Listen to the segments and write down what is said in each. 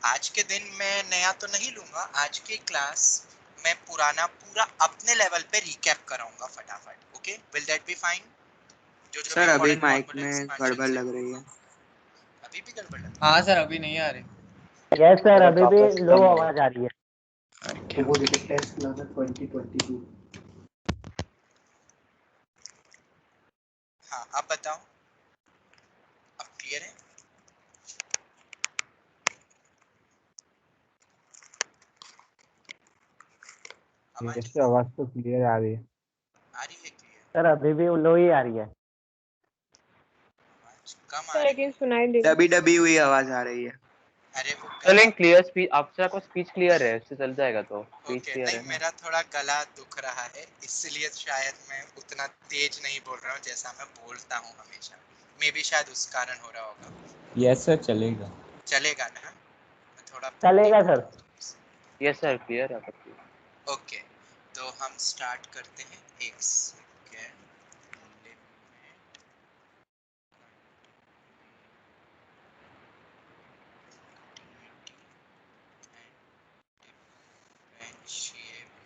आज के दिन मैं नया तो नहीं लूंगा, आज की क्लास मैं पुराना पूरा अपने लेवल पे रिकैप कराऊंगा फटाफट। Okay, will that be fine? जो जो भी सर अभी इंपॉर्टेंट माइक फॉर्मूले में गड़बड़ एक्सपेंशन है। लग रही है। अभी भी गड़बड़ लग हाँ सर अभी नहीं आ रही। यस सर, अभी भी लो आवाज आ रही है। रही है। वो देखो टेस्ट लगा 2022। हाँ अब बताओ, अब क्लियर है? इससे आवाज तो क्लियर आ रही है। आ रही है क्लियर? सर अभी भी लो ही आ रही है। आवाज कम आ रही है। लेकिन सुनाई दे दबी दबी हुई आवाज आ रही है। अरे वो लेकिन क्लियर स्पीच आपसे आपको स्पीच क्लियर है, इससे चल जाएगा। तो स्पीच ओके, क्लियर नहीं है ना। मेरा थोड़ा गला दुख रहा है, इसलिए शायद मैं उतना तेज नहीं बोल रहा हूँ जैसा मैं बोलता हूँ हमेशा। मे भी शायद उस कारण हो रहा होगा। यस सर, चलेगा। चलेगा ना? मैं थोड़ा चलेगा सर। यस सर क्लियर है। ओके, तो हम स्टार्ट करते हैं। एक second,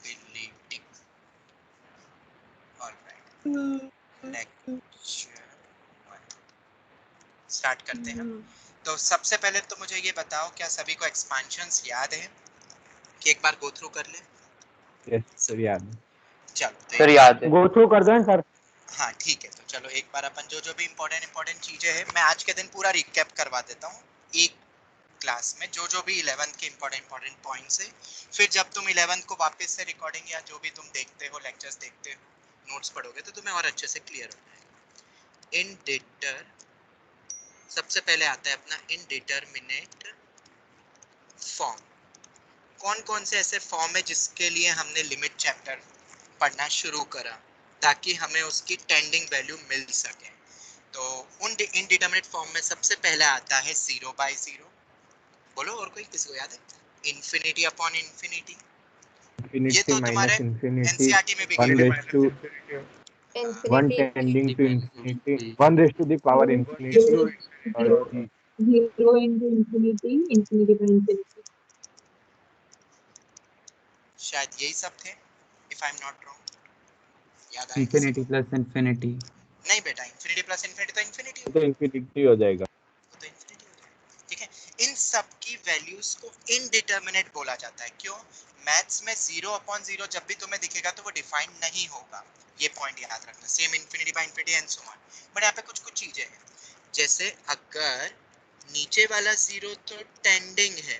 differentiability। Alright, lecture 1 start करते हैं। तो सबसे पहले तो मुझे ये बताओ, क्या सभी को एक्सपेंशंस याद है कि एक बार गो थ्रू कर ले? यस सर, याद है। चलो तो सर एक याद है। गो थ्रू कर दो सर। हाँ ठीक है, तो चलो एक बार अपन जो जो भी इम्पोर्टेंट चीजें हैं मैं आज के दिन पूरा रिकैप करवा देता हूँ एक क्लास में, जो जो भी 11th के इम्पोर्टेंट पॉइंट्स है। फिर जब तुम 11th को वापस से रिकॉर्डिंग या जो भी तुम देखते हो, लेक्चर्स देखते हो, नोट्स पढ़ोगे तो तुम्हें और अच्छे से क्लियर हो जाएगा। इनडिटर सबसे पहले आता है अपना इनडिटरमिनेट फॉर्म। कौन कौन से ऐसे फॉर्म है जिसके लिए हमने लिमिट चैप्टर पढ़ना शुरू करा ताकि हमें उसकी टेंडिंग वैल्यू मिल सके? तो उन इनडिटरमिनेट फॉर्म में सबसे पहला आता है 0/0। बोलो, और कोई किसी को याद है? Infinity upon infinity. ये इंफिनिटी तो तुम्हारे माइनस इंफिनिटी, एनसीईआरटी में भी 1 गिवन रेज़ टू है। 1 tending to infinity, 1 raise to the power infinity और जी। 0 into infinity, infinity by infinity. शायद यही सब थे, if I am not wrong. याद आए किसी इंफिनिटी को? Plus infinity. नहीं बेटा, इन्फिनिटी प्लस इन्फिनिटी तो इन्फिनिटी तो इंफिनिटी हो जाएगा। तो इन्फिनिटी हो जाएगा। ठीक है, इन सब की वैल्यूज को इनडिटरमिनेट बोला जाता है। क्यों? मैथ्स में 0/0 जब भी तुम्हें दिखेगा तो वो डिफाइन नहीं होगा, ये पॉइंट याद रखना। Same infinity by infinity and so on. But यहाँ पे कुछ कुछ चीजें हैं, जैसे अगर नीचे वाला 0 तो टेंडिंग है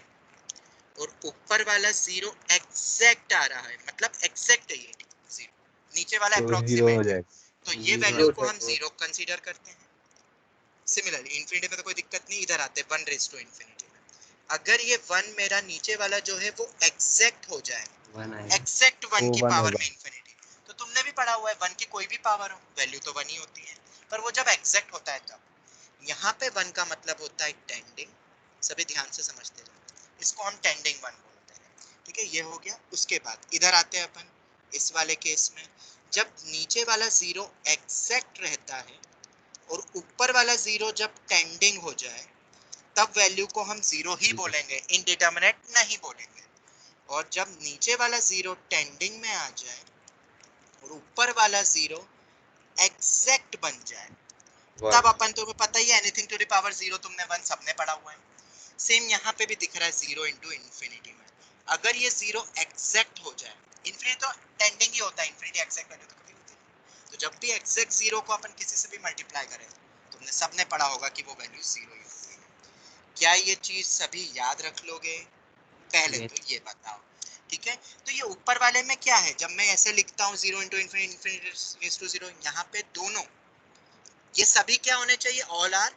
और ऊपर वाला 0 एग्जैक्ट आ रहा है, मतलब एग्जैक्ट है ये 0, नीचे वाला तो 0 हो अप्रोक्सीमेट है, जाएगा। तो ये वैल्यू को हम 0 कंसीडर करते हैं। सिमिलरली इन्फिनिटी में तो कोई दिक्कत नहीं, इधर आते 1 रेज़ टू इन्फिनिटी में। अगर ये 1 मेरा नीचे वाला जो है वो एग्जैक्ट हो जाए, एग्जैक्ट 1 वो की 1 पावर होगा। में इन्फिनिटी, तो तुमने भी पढ़ा हुआ है 1 की कोई भी पावर हो वैल्यू तो 1 ही होती है, पर वो जब एग्जैक्ट होता है तब। यहाँ पे 1 का मतलब होता है टेंडिंग। सभी ध्यान से समझते रहो, इसको हम टेंडिंग 1 बोलते हैं। ठीक है, ये हो गया। उसके बाद इधर आते हैं अपन इस वाले केस में, जब नीचे वाला 0 एग्जैक्ट रहता है और ऊपर वाला 0 जब टेंडिंग हो जाए तब वैल्यू को हम 0 ही बोलेंगे, इनडिटरमिनेट नहीं बोलेंगे। और जब नीचे वाला 0 टेंडिंग में आ जाए और ऊपर वाला 0 एग्जैक्ट बन जाए तब अपन, तुम्हें पता ही है एनीथिंग टू द पावर 0 तुमने 1 सबने पढ़ा हुआ है। सेम यहाँ पे भी दिख रहा है 0 इंटू इन्फिनिटी में। अगर ये 0 एग्जैक्ट हो जाए, इन्फिनिटी तो टेंडिंग ही होता है, इन्फिनिटी एग्जैक्ट वैल्यू तो कभी होती नहीं। तो जब भी एग्जैक्ट 0 को अपन किसी से भी मल्टीप्लाई करें, तुमने सबने पढ़ा होगा कि वो वैल्यू 0 ही होती है। क्या ये चीज सभी याद रख लोगे? पहले तो ये बताओ। ठीक है, तो ये ऊपर वाले में क्या है, जब मैं ऐसे लिखता हूँ 0 into infinity, infinity raise to 0, यहाँ पे दोनों ये सभी क्या होने चाहिए? All are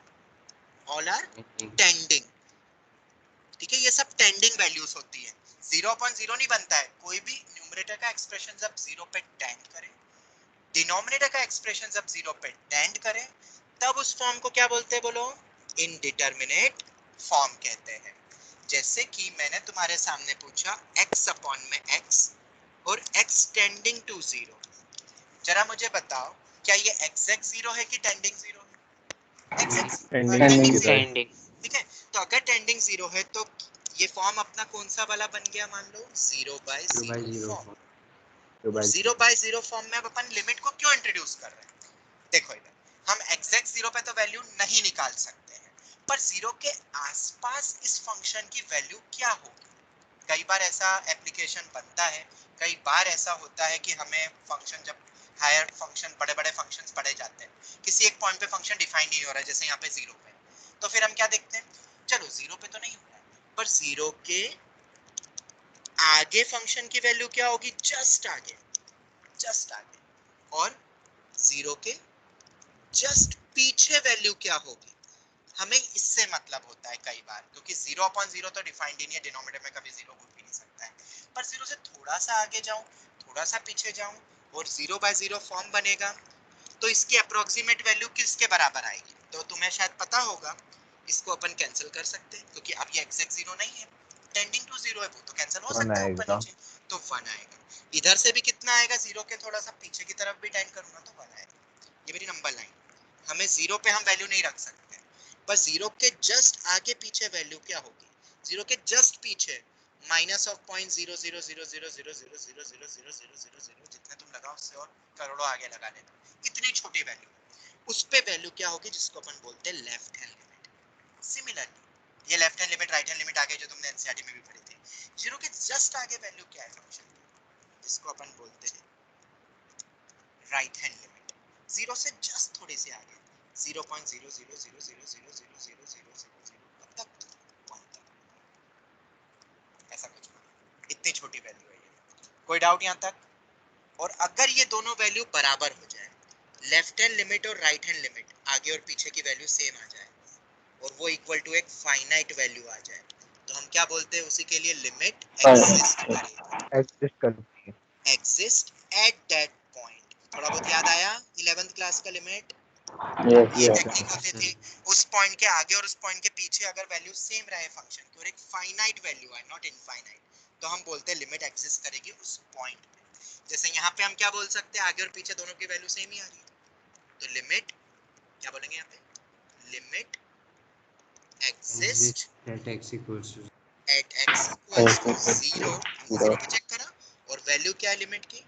tending. ठीक है, ये सब टेंडिंग वैल्यूज होती है। 0/0 नहीं बनता है। कोई भी न्यूमरेटर का एक्सप्रेशन जब 0 पे टेंड करे, डिनोमिनेटर का एक्सप्रेशन जब 0 पे टेंड करे, तब उस फॉर्म को क्या बोलते हैं? बोलो, इनडिटरमिनेट फॉर्म कहते हैं। जैसे कि मैंने तुम्हारे सामने पूछा x अपॉन में x और x टेंडिंग टू 0। जरा मुझे बताओ, क्या ये एग्जैक्ट 0 है कि टेंडिंग 0 है? टेंडिंग 0 है। ठीक है, तो अगर टेंडिंग 0 है तो ये फॉर्म अपना कौन सा वाला बन गया, मान लो 0/0 फॉर्म। तो भाई 0/0 फॉर्म में अब अपन लिमिट को क्यों इंट्रोड्यूस कर रहे हैं? देखो इधर हम एग्जैक्ट 0 पे तो वैल्यू नहीं निकाल सकते हैं, पर 0 के आसपास इस फंक्शन की वैल्यू क्या होगी? कई बार ऐसा एप्लीकेशन बनता है, कई बार ऐसा होता है कि हमें फंक्शन, जब हायर फंक्शन, बड़े बड़े फंक्शंस पढ़े जाते हैं, किसी एक पॉइंट पे फंक्शन डिफाइन नहीं हो रहा है, जैसे यहाँ पे 0 पे, तो फिर हम क्या देखते हैं, चलो 0 पे तो नहीं हो रहा है, पर 0 के आगे फंक्शन की वैल्यू क्या होगी, जस्ट आगे, और 0 के जस्ट पीछे वैल्यू क्या होगी, हमें इससे मतलब होता है कई बार, क्योंकि 0/0 तो डिफाइंड ही नहीं है, डिनोमिनेटर में कभी 0 हो भी नहीं सकता है, पर 0 से थोड़ा सा आगे जाऊं, थोड़ा सा पीछे जाऊं और 0/0 फॉर्म बनेगा, तो इसकी अप्रोक्सीमेट वैल्यू किसके बराबर आएगी? तो तुम्हें शायद पता होगा, इसको अपन कैंसिल कर सकते हैं, क्योंकि अब ये एग्जैक्ट 0 नहीं है, टेंडिंग टू 0 है, वो तो कैंसिल हो 1 सकता है ऊपर आएगा। नीचे, तो 1 आएगा। इधर से भी कितना आएगा, 0 के थोड़ा सा पीछे की तरफ भी टेंड करूंगा तो 1 आएगा। ये मेरी नंबर लाइन, हमें 0 पे हम वैल्यू नहीं रख सकते, पर 0 के जस्ट आगे पीछे वैल्यू क्या होगी, 0 के जस्ट पीछे माइनस ऑफ 0.0000000000000 जितने तुम लगाओ उससे और करोड़ों आगे लगा लेना, इतनी छोटी वैल्यू, उस पे वैल्यू क्या होगी, जिसको अपन बोलते हैं लेफ्ट हैंड लिमिट। सिमिलरली ये left hand limit, right hand limit आगे जो तुमने एनसीईआरटी में भी पढ़ी थी, 0 के जस्ट आगे वैल्यू क्या है फंक्शन की, जिसको अपन बोलते हैं राइट हैंड लिमिट। 0 से जस्ट थोड़े से आगे 0.00000000000 कब तक, 1 तक, ऐसा कुछ, इतनी छोटी वैल्यू है ये। कोई डाउट यहाँ तक? और अगर ये दोनों वैल्यू बराबर हो जाए, लेफ्ट हैंड लिमिट और राइट हैंड लिमिट आगे और पीछे की वैल्यू सेम आ जाए, और वो इक्वल टू एक फाइनाइट वैल्यू आ जाए, तो हम क्या बोलते हैं उसी के लिए, लिमिट एग्जिस्ट करेगी, एग्जिस्ट करती है। Exist at that point. थोड़ा बहुत याद आया 11th क्लास का लिमिट, ये टेक्निक होती थी, उस पॉइंट के आगे और उस पॉइंट के पीछे अगर वैल्यू सेम रहे फंक्शन की और एक फाइनाइट वैल्यू है, नॉट इनफाइनाइट, तो हम बोलते हैं लिमिट एग्जिस्ट करेगी उस पॉइंट पे। जैसे यहाँ पे हम क्या बोल सकते हैं, आगे और पीछे दोनों की वैल्यू सेम ही आ रही है, तो लिमिट क्या बोलेंगे यहाँ पे, limit exist at x equals to at x equals to 0, हमने 0 पे चेक करा, और वैल्यू क्या है लिमिट की,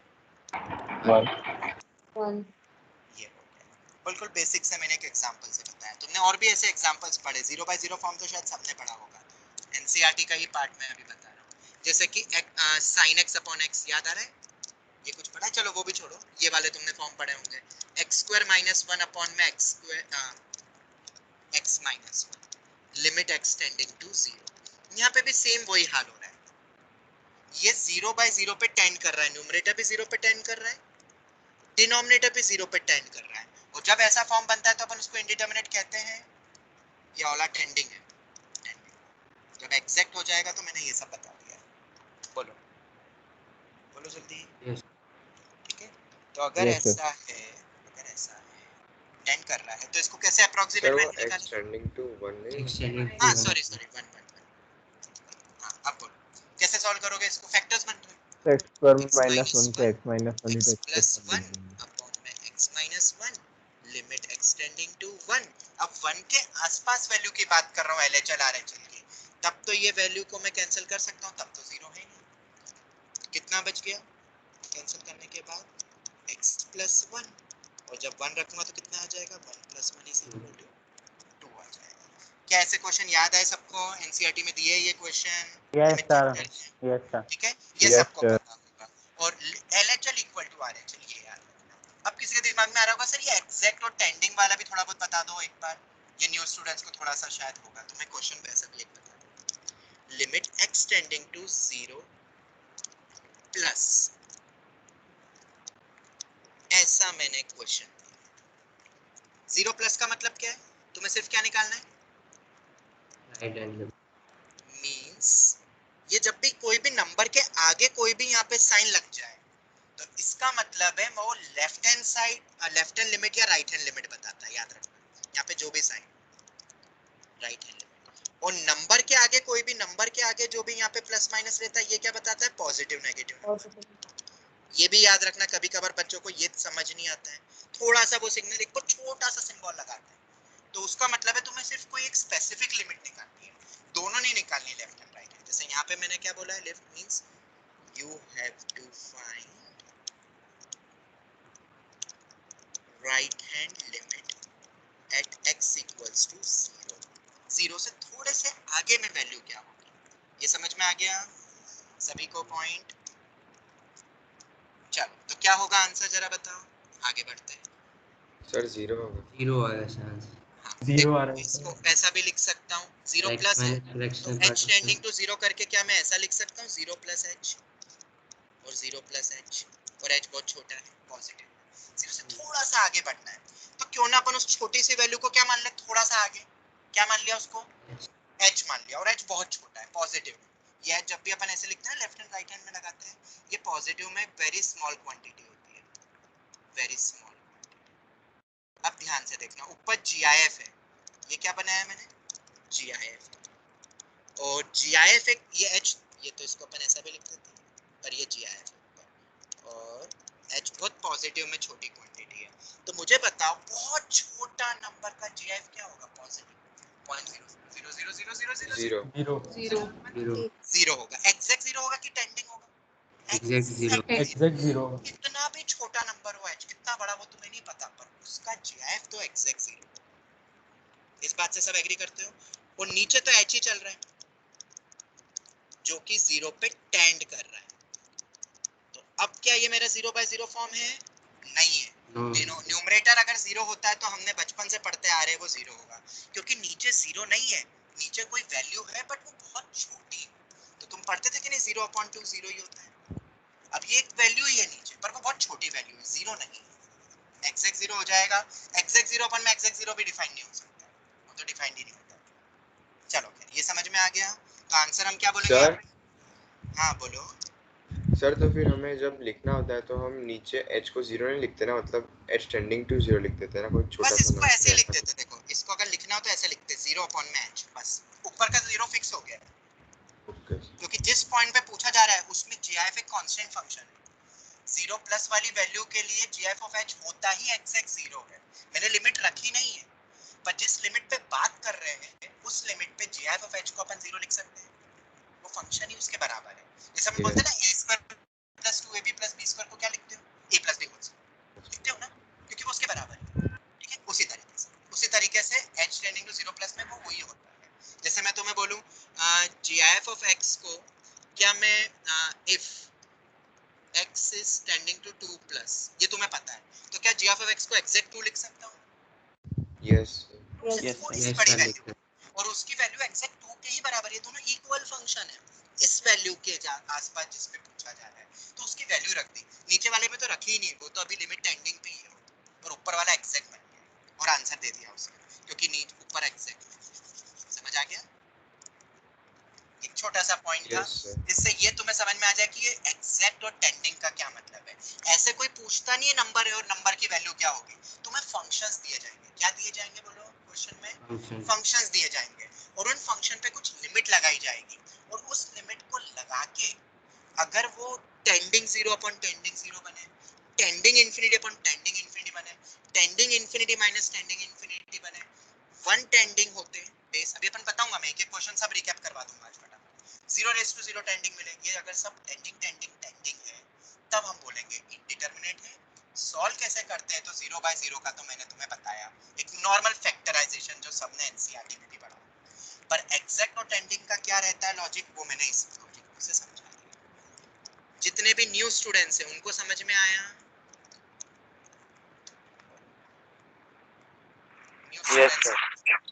1. ये हो गया। बिल्कुल बेसिक से मैंने एक एग्जांपल से बताया, तुमने और भी ऐसे एग्जांपल्स पढ़े, 0/0 फॉर्म तो शायद सबने पढ़ा होगा, एनसीईआरटी का ही पार्ट में अभी बता रहा हूँ, जैसे कि sin x अपॉन x याद आ रहा है, ये कुछ पढ़ा है, चलो वो भी छोड़ो, ये वाले तुमने फॉर्म पढ़े होंगे, x² - 1 अपॉन में x² x - 1 limit extending to 0, यहाँ पे भी सेम वही हाल हो रहा है, ये 0/0 पे टेंड कर रहा है, न्यूमरेटर भी 0 पे टेंड कर रहा है, डिनोमिनेटर भी 0 पे टेंड कर रहा है, और जब ऐसा फॉर्म बनता है तो अपन उसको इंडिटरमिनेट कहते हैं, ये वाला टेंडिंग है, टेंडिंग। जब एग्जैक्ट हो जाएगा तो मैंने ये सब बता दिया, बोलो बोलो जल्दी, yes ठीक है। तो अगर Yes, ऐसा है, अगर ऐसा है टेंड कर रहा है, तो इसको कैसे अप्रोक्सीमेट वैल्यू निकालें, एक्सटेंडिंग टू 1 नहीं extending to हाँ 1 सॉरी 1 हाँ, अब बोलो कैसे सॉल्व करोगे इसको, फैक्टर्स बन रहे हैं, x² x - 1 minus को x - 1 x ही plus एक्सप्रेस 1 upon में x minus 1 limit extending to 1। अब 1 के आसपास वैल्यू की बात कर रहा हूँ, LHL RHL की, तब तो ये वैल्यू को मैं कैंसिल कर सकता हूँ, तब तो 0 है नहीं, कितना बच गया कैंसिल करने के बाद, x plus 1, और जब 1 रखूंगा तो कितना आ जाएगा, 1 plus 1 is equal to 2 आ जाएगा। क्या ऐसे क्वेश्चन याद है सबको, एनसीईआरटी में दिए ये question, yes sir, yes sir. ठीक है, ये Yes, सबको sir. पता होगा, और LHL इक्वल टू RHL ये याद रखना। अब किसी के दिमाग में आ रहा होगा सर ये एग्जैक्ट और टेंडिंग वाला भी थोड़ा बहुत बता दो एक बार, ये न्यू स्टूडेंट्स को थोड़ा सा शायद होगा, तो मैं क्वेश्चन वैसा भी एक बता दूं, लिमिट एक्सटेंडिंग टू 0 प्लस, ऐसा मैंने क्वेश्चन दिया, 0 प्लस का मतलब क्या है, तुम्हें सिर्फ क्या निकालना है, right hand limit मींस ये जब भी कोई भी नंबर के आगे कोई भी यहाँ पे साइन लग जाए, तो इसका मतलब है वो left hand side, left hand limit या राइट हैंड लिमिट बताता है, याद रखना यहाँ पे जो भी साइन राइट हैंड लिमिट, और नंबर के आगे कोई भी नंबर के आगे जो भी यहाँ पे प्लस माइनस रहता है, ये क्या बताता है, पॉजिटिव नेगेटिव। ये भी याद रखना, कभी कभार बच्चों को ये समझ नहीं आता है, थोड़ा सा वो सिग्नल एक छोटा सा सिंबल लगाते हैं, तो उसका मतलब है तुम्हें सिर्फ कोई एक स्पेसिफिक लिमिट निकालनी है, दोनों नहीं निकालनी, लेफ्ट एंड राइट हैंड, जैसे यहाँ पे मैंने क्या बोला है, lift means you have to find right hand limit at x equals to 0। 0 से थोड़े से आगे में वैल्यू क्या होगी, ये समझ में आ गया सभी को पॉइंट? चलो तो क्या होगा आंसर जरा बताओ, आगे बढ़ते हैं। सर 0 होगा। 0 आएगा शायद। हाँ, 0 आ रहा है इसको सर। ऐसा भी लिख सकता हूँ, 0 x प्लस है माइनस फ्रैक्शनल तो पार्ट h होता है। टेंडिंग टू 0 करके क्या मैं ऐसा लिख सकता हूँ 0 प्लस h और 0 प्लस h, और h बहुत छोटा है पॉजिटिव, 0 से थोड़ा सा आगे बढ़ना है, तो क्यों ना अपन उस छोटी सी वैल्यू को क्या मान ले, थोड़ा सा आगे, क्या मान लिया उसको, h मान लिया, और h बहुत छोटा है पॉजिटिव है। ये h जब भी अपन ऐसे लिखते हैं लेफ्ट एंड राइट हैंड में लगाते हैं, ये पॉजिटिव में वेरी स्मॉल क्वांटिटी होती है, वेरी स्मॉल क्वांटिटी। अब ध्यान से देखना, ऊपर GIF है, ये क्या बनाया मैंने, GIF, और GIF एक ये h, ये तो इसको अपन ऐसा भी लिख देते हैं, पर ये GIF है और h बहुत पॉजिटिव में छोटी क्वांटिटी है, तो मुझे बताओ बहुत छोटा नंबर का GIF क्या होगा, पॉजिटिव 0.0000000 0 0 होगा, एग्जैक्ट 0 होगा कि टेंडिंग होगा, Exact zero. एग्जैक्ट 0 कितना भी छोटा नंबर हो h कितना बड़ा वो तुम्हें नहीं पता, पर उसका GIF तो एग्जैक्ट 0। इस बात से सब एग्री करते हो? और नीचे तो h ही चल रहा है जो कि 0 पे टेंड कर रहा है, तो अब क्या ये मेरा 0/0 फॉर्म है? नहीं है। न्यूमरेटर अगर 0 होता है तो हमने बचपन से पढ़ते आ रहे हैं वो 0 होगा, क्योंकि नीचे 0 नहीं है, नीचे कोई वैल्यू है बट वो बहुत छोटी, तो तुम पढ़ते थे कि नहीं 0/2 0 ही होता है, अब ये एक वैल्यू ही है नीचे पर वो बहुत छोटी वैल्यू है, 0 नहीं, एग्जैक्ट 0 हो जाएगा। एग्जैक्ट 0 अपन में एग्जैक्ट 0 भी डिफाइन नहीं हो सकता, वो तो डिफाइन ही नहीं होता। चलो फिर ये समझ में आ गया, तो आंसर हम क्या बोलेंगे सर? हाँ बोलो सर तो फिर हमें जब लिखना होता है तो हम नीचे h को 0 नहीं लिखते ना, मतलब h टेंडिंग टू 0 लिख देते हैं ना, कोई छोटा बस सा इसको नंबर ऐसे ही लिख ऐसा। देते, देखो इसको अगर लिखना हो तो ऐसे लिखते 0/h, बस ऊपर का 0 फिक्स हो गया, ओके क्योंकि जिस पॉइंट पे पूछा जा रहा है उसमें GIF एक कांस्टेंट फंक्शन है, 0 प्लस वाली वैल्यू के लिए GIF ऑफ h होता ही एग्जैक्ट 0 है, मैंने लिमिट रखी नहीं है, पर जिस लिमिट पे बात कर रहे हैं उस लिमिट पे GIF ऑफ h को अपन 0 लिख सकते हैं, वो फंक्शन ही उसके बराबर है। जैसे हम बोलते हैं ना a² + 2ab + b² को क्या लिखते हो, a + b लिखते हो ना, क्योंकि वो उसके बराबर है, ठीक है। उसी तरीके से h टेंडिंग टू 0 प्लस में वो वही होता है। जैसे मैं तुम्हें बोलूं GIF ऑफ x को क्या मैं if x is tending to 2 plus, ये तुम्हें पता है, तो क्या GIF ऑफ x को एग्जैक्ट 2 लिख सकता हूं? यस Yes, थोड़ी sir. सी Yes बड़ी sir, वैल्यू लिखते हैं। और उसकी वैल्यू एग्जैक्ट 2 के ही बराबर है, दोनों इक्वल फंक्शन है इस वैल्यू के आसपास जिस पे पूछा जा रहा है, तो उसकी वैल्यू रख दी, नीचे वाले में तो रखी ही नहीं, वो तो अभी लिमिट टेंडिंग पे ही है, और ऊपर वाला एग्जैक्ट बन गया और आंसर दे दिया उसने, क्योंकि नीचे ऊपर एग्जैक्ट है। समझ आ गया? एक छोटा सा पॉइंट था, यस सर। जिससे ये तुम्हें समझ में आ जाए कि ये एग्जैक्ट और टेंडिंग का क्या मतलब है। ऐसे कोई पूछता नहीं है नंबर है और नंबर की वैल्यू क्या होगी, तुम्हें फंक्शंस दिए जाएंगे, क्या दिए जाएंगे बोलो क्वेश्चन में, Function. फंक्शंस दिए जाएंगे, और उन फंक्शन पे कुछ लिमिट लगाई जाएगी, और उस लिमिट को लगा के अगर वो टेंडिंग 0/टेंडिंग 0 बने, टेंडिंग इन्फिनिटी बने, tending infinity minus tending infinity बने, वन टेंडिंग होते बेस, अभी अपन बताऊंगा मैं एक एक क्वेश्चन सब रिकैप करवा दूंगा आज फटाफट। 0 टेंडिंग मिले, ये अगर सब टेंडिंग है तब हम बोलेंगे इंडिटरमिनेट है। सॉल्व कैसे करते हैं, तो 0/0 का तो मैंने तुम्हें बताया, एक नॉर्मल फैक्टराइजेशन जो सबने एनसीईआरटी में भी पढ़ा, पर एग्जैक्ट और टेंडिंग का क्या रहता है लॉजिक, वो मैंने इस लॉजिक से समझा दिया। जितने भी न्यू स्टूडेंट्स हैं उनको समझ में आया? Yes sir.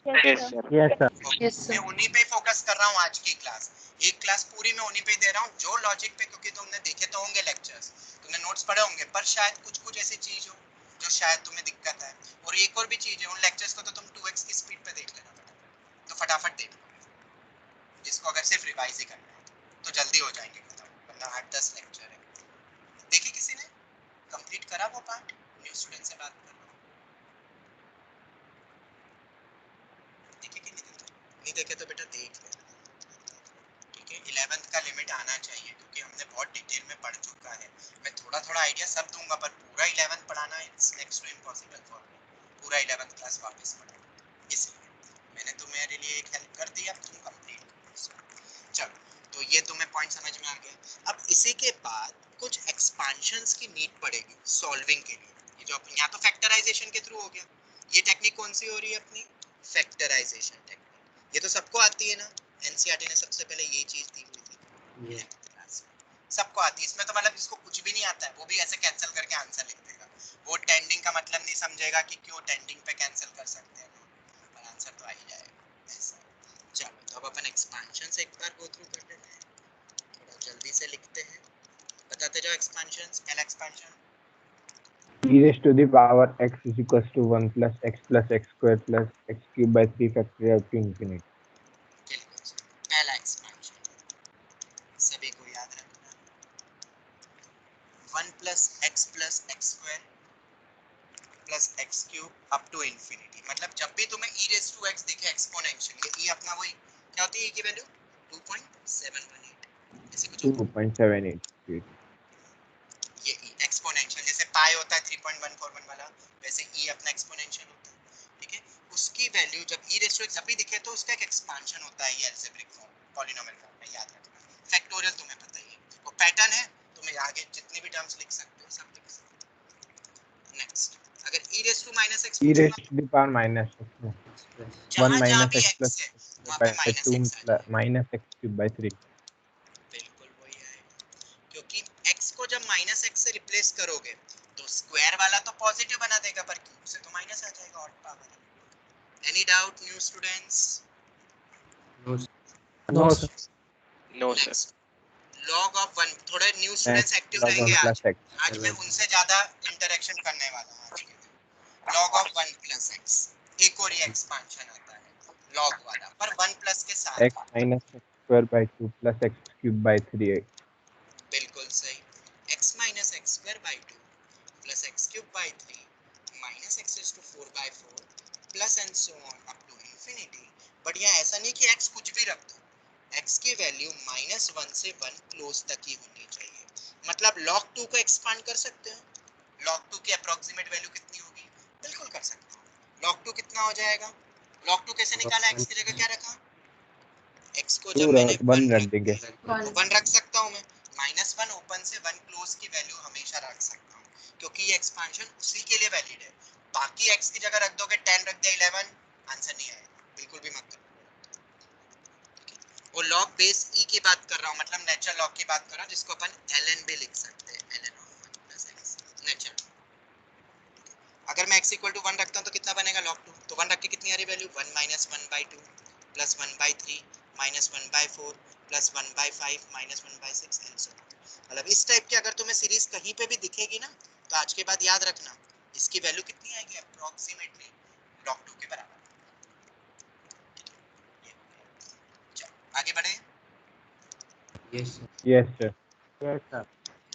Yes, sir. Yes sir. मैं उन्हीं पे फोकस कर रहा हूँ आज की क्लास, एक क्लास पूरी मैं उन्हीं पे दे रहा हूँ जो लॉजिक पे, क्योंकि तुमने देखे तो होंगे लेक्चर्स, तुमने नोट्स पढ़े होंगे, पर शायद कुछ ऐसी चीज हो जो शायद तुम्हें दिक्कत है, और एक और भी चीज है, उन लेक्चर्स को तो तुम 2x की स्पीड पे देख लेना फटाफट, तो फटाफट देख लो, जिसको अगर सिर्फ रिवाइज ही करना है तो जल्दी हो जाएंगे खत्म, वरना 8-10 लेक्चर है। देखिए किसी ने कंप्लीट करा वो पार्ट, न्यू स्टूडेंट से बात कर रहा हूँ, देखे कि नहीं देखे तो बेटा देख लेना, ठीक है। 11th का लिमिट आना चाहिए, क्योंकि हमने बहुत डिटेल में पढ़ चुका है, मैं थोड़ा थोड़ा आइडिया सब दूंगा, पर पूरा 11th पढ़ाना it's next to impossible for me, पूरा 11th क्लास वापस पढ़ाना, इसलिए मैंने तुम्हारे लिए एक हेल्प कर दी, अब तुम कंप्लीट करो। चलो तो ये तुम्हें पॉइंट समझ में आ गया। अब इसी के बाद कुछ एक्सपेंशंस की नीड पड़ेगी सॉल्विंग के लिए। ये जो अपन यहाँ तो फैक्टराइजेशन के थ्रू हो गया, ये टेक्निक कौन सी हो रही है अपनी, फैक्टराइजेशन टेक्निक। ये तो सबको आती है ना, एनसीईआरटी ने सबसे पहले ये चीज दी हुई थी, सबको आती है। इसमें तो मतलब जिसको कुछ भी नहीं आता है वो भी ऐसे कैंसिल करके आंसर लिख देगा, वो टेंडिंग का मतलब नहीं समझेगा कि क्यों टेंडिंग पे कैंसिल कर सकते हैं, पर आंसर तो आ ही जाएगा ऐसा। चलो तो अब अपन एक्सपेंशन से एक बार गो थ्रू कर लेते हैं, थोड़ा जल्दी से लिखते हैं, बताते जाओ एक्सपेंशंस। पहला expansion e raised to the power x is equals to 1 plus x square plus x cube by 3 factorial to infinity. पहला एक्सपेंशन सभी को याद रखना, 1 plus x square plus x cube up to infinity। मतलब जब भी तुम्हें e raised to x दिखे एक्सपोनेंशियल, ये e अपना वही क्या होती है e की वैल्यू 2.718 ऐसे कुछ होता है। 2.78. ये e एक्सपोनेंशियल जैसे पाई होता है 3.141 वाला, वैसे e अपना एक्सपोनेंशियल होता है, ठीक है। उसकी वैल्यू जब e रेज़ टू x जब भी दिखे तो उसका एक एक्सपेंशन होता है, ये अलजेब्रिक फॉर्म पॉलिनोमियल फॉर्म में, याद रखना। फैक्टोरियल तुम्हें पता ही है, वो पैटर्न है, तुम्हें आगे जितने भी टर्म्स लिख सकते हो सब लिख सकते हो। नेक्स्ट, अगर e raise to -x e raised to the power minus x. 1 जहां minus भी x plus x है वहां by पे माइनस 2 x आ जाए, minus x cube by 3. बिल्कुल वही आएगा, क्योंकि x को जब -x से रिप्लेस करोगे तो स्क्वायर वाला तो पॉजिटिव बना देगा, पर क्यूब से तो माइनस आ जाएगा, odd power. Any doubt new students? No, sir. No sir. log of 1, थोड़े new X students active log रहेंगे 1 आज, plus x. आज मैं उनसे ज्यादा इंटरेक्शन करने वाला हूं आज के दिन। log ऑफ 1 plus x, एक और ये एक्सपेंशन आता है log वाला, पर 1 प्लस के साथ। X minus x square by 2 plus x cube by 3. बिल्कुल सही, x minus x square by 2 plus x cube by 3 minus x raised to 4 by 4 plus and so on up to infinity। But यहाँ ऐसा नहीं कि x कुछ भी रख दो, x की वैल्यू -1 से 1 क्लोज तक ही होनी चाहिए। मतलब log 2 को एक्सपांड कर सकते हो, log 2 की अप्रोक्सीमेट वैल्यू कितनी होगी, बिल्कुल कर सकते हो। log 2 कितना हो जाएगा, log 2 कैसे निकाला, x की जगह क्या रखा, x को जब मैंने 1 रख देंगे. तो 1 रख सकता हूं मैं, -1 ओपन से 1 क्लोज की वैल्यू हमेशा रख सकता हूं, क्योंकि ये एक्सपेंशन उसी के लिए वैलिड है। बाकी x की जगह रख दोगे 10 रख दिया 11, आंसर नहीं आएगा, बिल्कुल भी मत करो। वो लॉग बेस e की बात कर रहा हूं, मतलब नेचुरल लॉग की बात कर रहा हूं, जिसको अपन ln भी लिख सकते हैं, ln of 1 plus x natural. अगर मैं x इक्वल टू 1 रखता हूं तो कितना बनेगा log 2, तो 1 रख के कितनी आ रही value, 1 minus 1 by 2 plus 1 by 3 minus 1 by 4 plus 1 by 5 minus 1 by 6 and so on। मतलब इस टाइप की अगर तुम्हें सीरीज कहीं पे भी दिखेगी ना, तो आज के बाद याद रखना इसकी वैल्यू कितनी आएगी, अप्रोक्सीमेटली log 2 के बराबर। चलो आगे बढ़े। Yes, sir. Yes, sir. Yes, sir.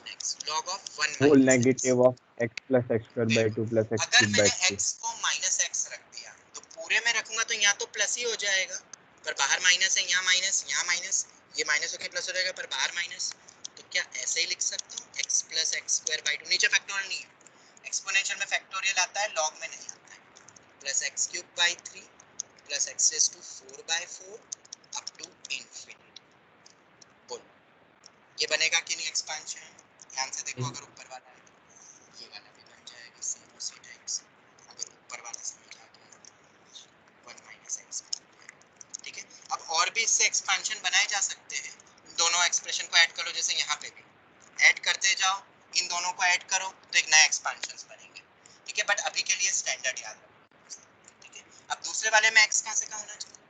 Next log of 1 Whole minus x। negative of x plus x square by 2 plus x अगर cube by मैंने 3. x को -x रख दिया तो पूरे में रखूंगा तो यहाँ तो प्लस ही हो जाएगा, पर बाहर माइनस है, यहाँ माइनस, ये माइनस होकर प्लस हो जाएगा, पर बाहर माइनस। तो क्या ऐसे ही लिख सकता हूँ x plus x square by 2, नीचे फैक्टोरियल नहीं है, एक्सपोनेंशियल में फैक्टोरियल आता है, लॉग में नहीं आता है, plus x cube by 3 plus x raised to 4 by 4 up to infinity। बोलो ये बनेगा कि नहीं एक्सपेंशन, ध्यान से देखो, अगर ऊपर वाला है तो ये वाला भी बन जाएगा सेम उसी टाइप से, अगर ऊपर वाला समझ आ गया 1 minus x, ठीक है। अब और भी इससे एक्सपेंशन बनाए जा सकते हैं, दोनों एक्सप्रेशन को ऐड करो, जैसे यहाँ पे भी ऐड करते जाओ, इन दोनों को ऐड करो तो एक नया एक्सपेंशन बनेंगे, ठीक है। बट अभी के लिए स्टैंडर्ड याद रखो, ठीक है। अब दूसरे वाले में x कहाँ से कहाँ होना चाहिए,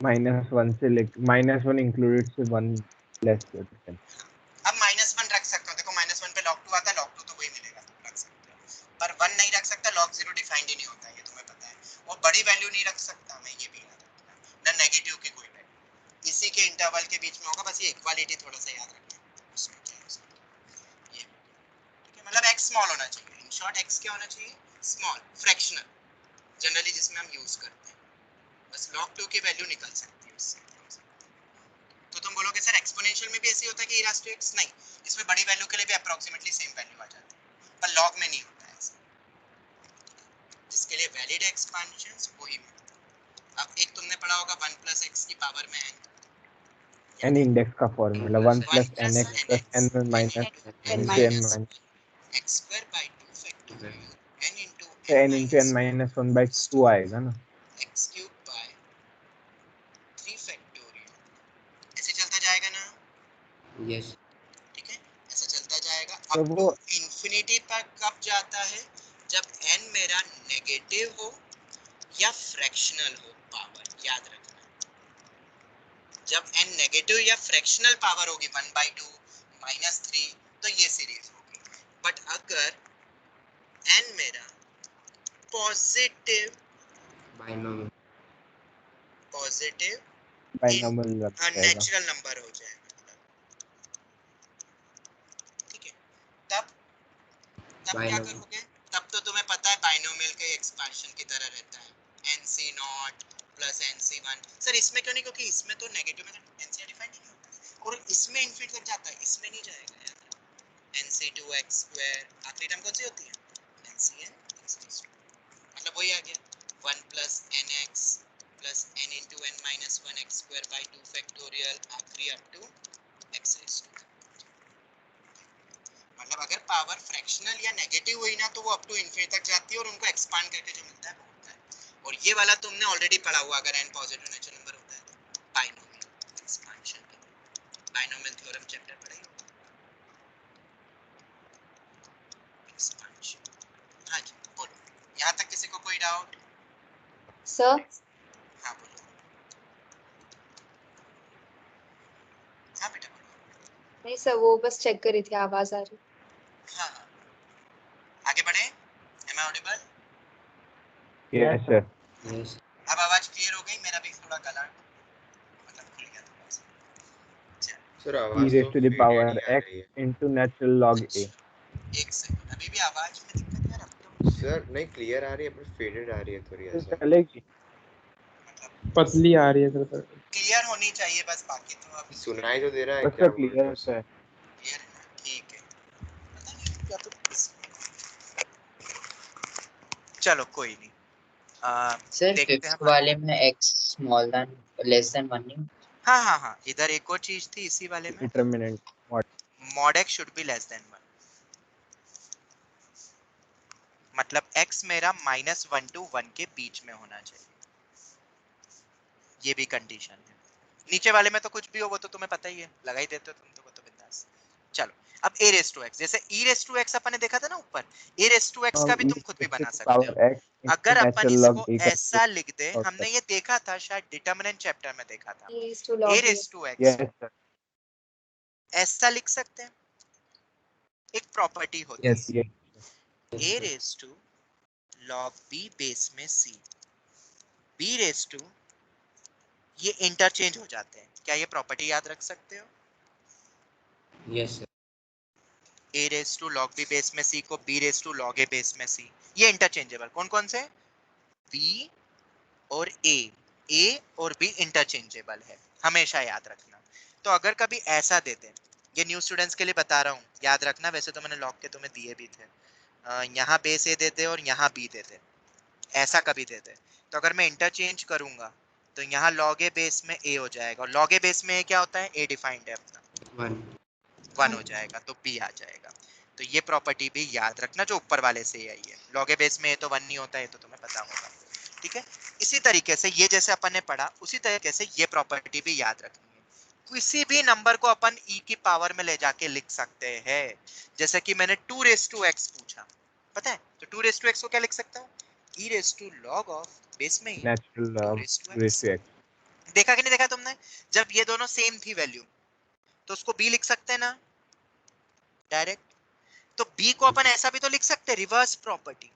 -1 से -1 included से 1 less करते हैं. अब -1 रख सकता हूँ, देखो -1 पे log 2 आता है, log 2 तो वही मिलेगा, तो रख सकते हो, पर 1 नहीं रख सकता, log 0 डिफाइंड ही नहीं होता, ये तुम्हें पता है। और बड़ी वैल्यू नहीं रख सकता मैं, ये भी याद रखना, ना नेगेटिव की कोई वैल्यू, इसी के इंटरवल के बीच में होगा, बस ये इक्वालिटी थोड़ा सा याद रखना, उसमें क्या है उसमें ये, ठीक है। मतलब x स्मॉल होना चाहिए, इन शॉर्ट x क्या होना चाहिए, स्मॉल, फ्रैक्शनल, जनरली जिसमें हम यूज करते हैं, बस log 2 की वैल्यू निकल सकती है उससे। तो तुम बोलोगे सर एक्सपोनेंशियल में भी ऐसे होता है कि e raised to x, नहीं, इसमें बड़ी वैल्यू के लिए भी अप्रोक्सीमेटली सेम वैल्यू आ जाती है, पर लॉग में नहीं होता है ऐसा, जिसके लिए वैलिड एक्सपेंशंस वही मिलता है। अब एक तुमने पढ़ा होगा 1 plus x की पावर में n, n इंडेक्स का formula 1 plus nx plus n minus n n minus minus x square by 2 factorial n into n into n minus 1 by 2 आएगा ना. x cube by 3 factorial ऐसे चलता जाएगा ना. Yes. ठीक है, ऐसा चलता जाएगा तो अप टू वो इंफिनिटी पर. कब जाता है? जब n मेरा नेगेटिव हो या फ्रैक्शनल हो पावर. याद रखना, जब n नेगेटिव या फ्रैक्शनल पावर होगी 1/2 -3 तो ये सीरीज होगी. बट अगर n मेरा पॉजिटिव Binomial. बाइनोमियल लग जाएगा. नेचुरल नंबर हो जाएगा. ठीक है, तब क्या Binomial. करोगे? तब तो तुम्हें पता है बाइनोमियल के एक्सपेंशन की तरह रहता है nc0 प्लस nc1. सर इसमें क्यों नहीं? क्योंकि इसमें तो नेगेटिव में nc डिफाइन नहीं होता और इसमें इनफिनिट तक जाता है, इसमें नहीं जाएगा. याद रखो nc2x स्क्वायर आखिरी टर्म कौन सी होती है? ncn. मतलब वही आ गया 1 plus nx plus n into n minus 1 x square by 2 factorial आखिरी up to x raised to. मतलब अगर पावर फ्रैक्शनल या नेगेटिव हुई ना तो वो अप टू इनफिनिटी तक जाती है और उनको एक्सपांड करके जो मिलता है वो होता है. और ये वाला तुमने ऑलरेडी पढ़ा हुआ, अगर n पॉजिटिव नेचुरल नंबर होता है तो बाइनोमियल एक्सपांशन के लिए बाइनोमियल थ्योरम चैप्टर पढ़ा ही होगा. एक्सपांशन. हाँ जी बोलो, यहाँ तक किसी को कोई डाउट? sir. हाँ बोलो. हाँ बेटा बोलो. नहीं सर, वो बस चेक कर रही थी आवाज आ रही. हाँ हाँ आगे बढ़े. Am I audible? Yes sir. Yes. अब आवाज क्लियर हो गई? मेरा भी थोड़ा गला मतलब खुल गया थोड़ा सा. सर e आवाज raised तो to the faded power ही आ x रही है. into natural log a. एक सेकंड, अभी भी आवाज में दिक्कत है यार. अब तो सर नहीं क्लियर आ रही है पर फेडेड आ रही है थोड़ी ऐसा. चलेगी. मतलब पतली आ रही है सर. क्लियर होनी चाहिए बस, बाकी तो अब सुनाई तो दे रहा है बस क्या सर क्लियर बोल है. क्लियर है ना. ठीक है, पता नहीं क्या तो चलो कोई नहीं. Sir, देखते हैं fifth हम. वाले में x small than less than 1 नहीं. हाँ हाँ हाँ इधर एक और चीज थी इसी वाले में. Determinant mod x should be less than 1. मतलब x मेरा -1 to 1 के बीच में होना चाहिए. ये भी कंडीशन है. नीचे वाले में तो कुछ भी हो वो तो तुम्हें पता ही है, लगा ही देते हो तुम तो, वो तो बिंदास. चलो अब a raised to x, जैसे e raised to x अपन ने देखा था ना ऊपर, a raised to x का भी तुम खुद भी बना सकते हो. x अगर अपन natural log इसको a का ऐसा लिख दे, और हमने ये देखा था शायद डिटरमिनेंट चैप्टर में देखा था. e raised to a log a. raised to x yes sir. ऐसा लिख सकते हैं. एक प्रॉपर्टी होती यस है yes. a raised to log b base में c. b raised to ये इंटरचेंज हो जाते हैं. क्या ये प्रॉपर्टी याद रख सकते हो? Yes, sir. a raised to log b base में c को b raised to log a base में c. ये इंटरचेंजेबल कौन कौन से? b और a और b इंटरचेंजेबल है, हमेशा याद रखना. तो अगर कभी ऐसा देते हैं, ये न्यू स्टूडेंट्स के लिए बता रहा हूँ, याद रखना. वैसे तो मैंने लॉग के तुम्हें दिए भी थे. यहाँ बेस a देते और यहाँ b देते, ऐसा कभी देते, तो अगर मैं इंटरचेंज करूंगा तो यहाँ log a बेस में a हो जाएगा, और log a बेस में a क्या होता है? a डिफाइंड है अपना, 1 हो जाएगा तो b आ जाएगा. तो ये प्रॉपर्टी भी याद रखना जो ऊपर वाले से आई है. log a बेस में a तो 1 नहीं होता है, तो तुम्हें पता होगा. ठीक है, इसी तरीके से ये जैसे अपन ने पढ़ा उसी तरीके से ये प्रॉपर्टी भी याद रखनी है. किसी भी नंबर को अपन e की पावर में ले जाके लिख सकते हैं. जैसे कि मैंने 2 raised to x पूछा, पता है, तो 2 raised to x को क्या लिख सकता हूँ? e raised to log of base में ही natural 2 log raised to raise to x. X. देखा कि नहीं देखा तुमने? जब ये दोनों सेम थी वैल्यू तो उसको b लिख सकते हैं ना डायरेक्ट. तो b को अपन ऐसा भी तो लिख सकते हैं, रिवर्स प्रॉपर्टी.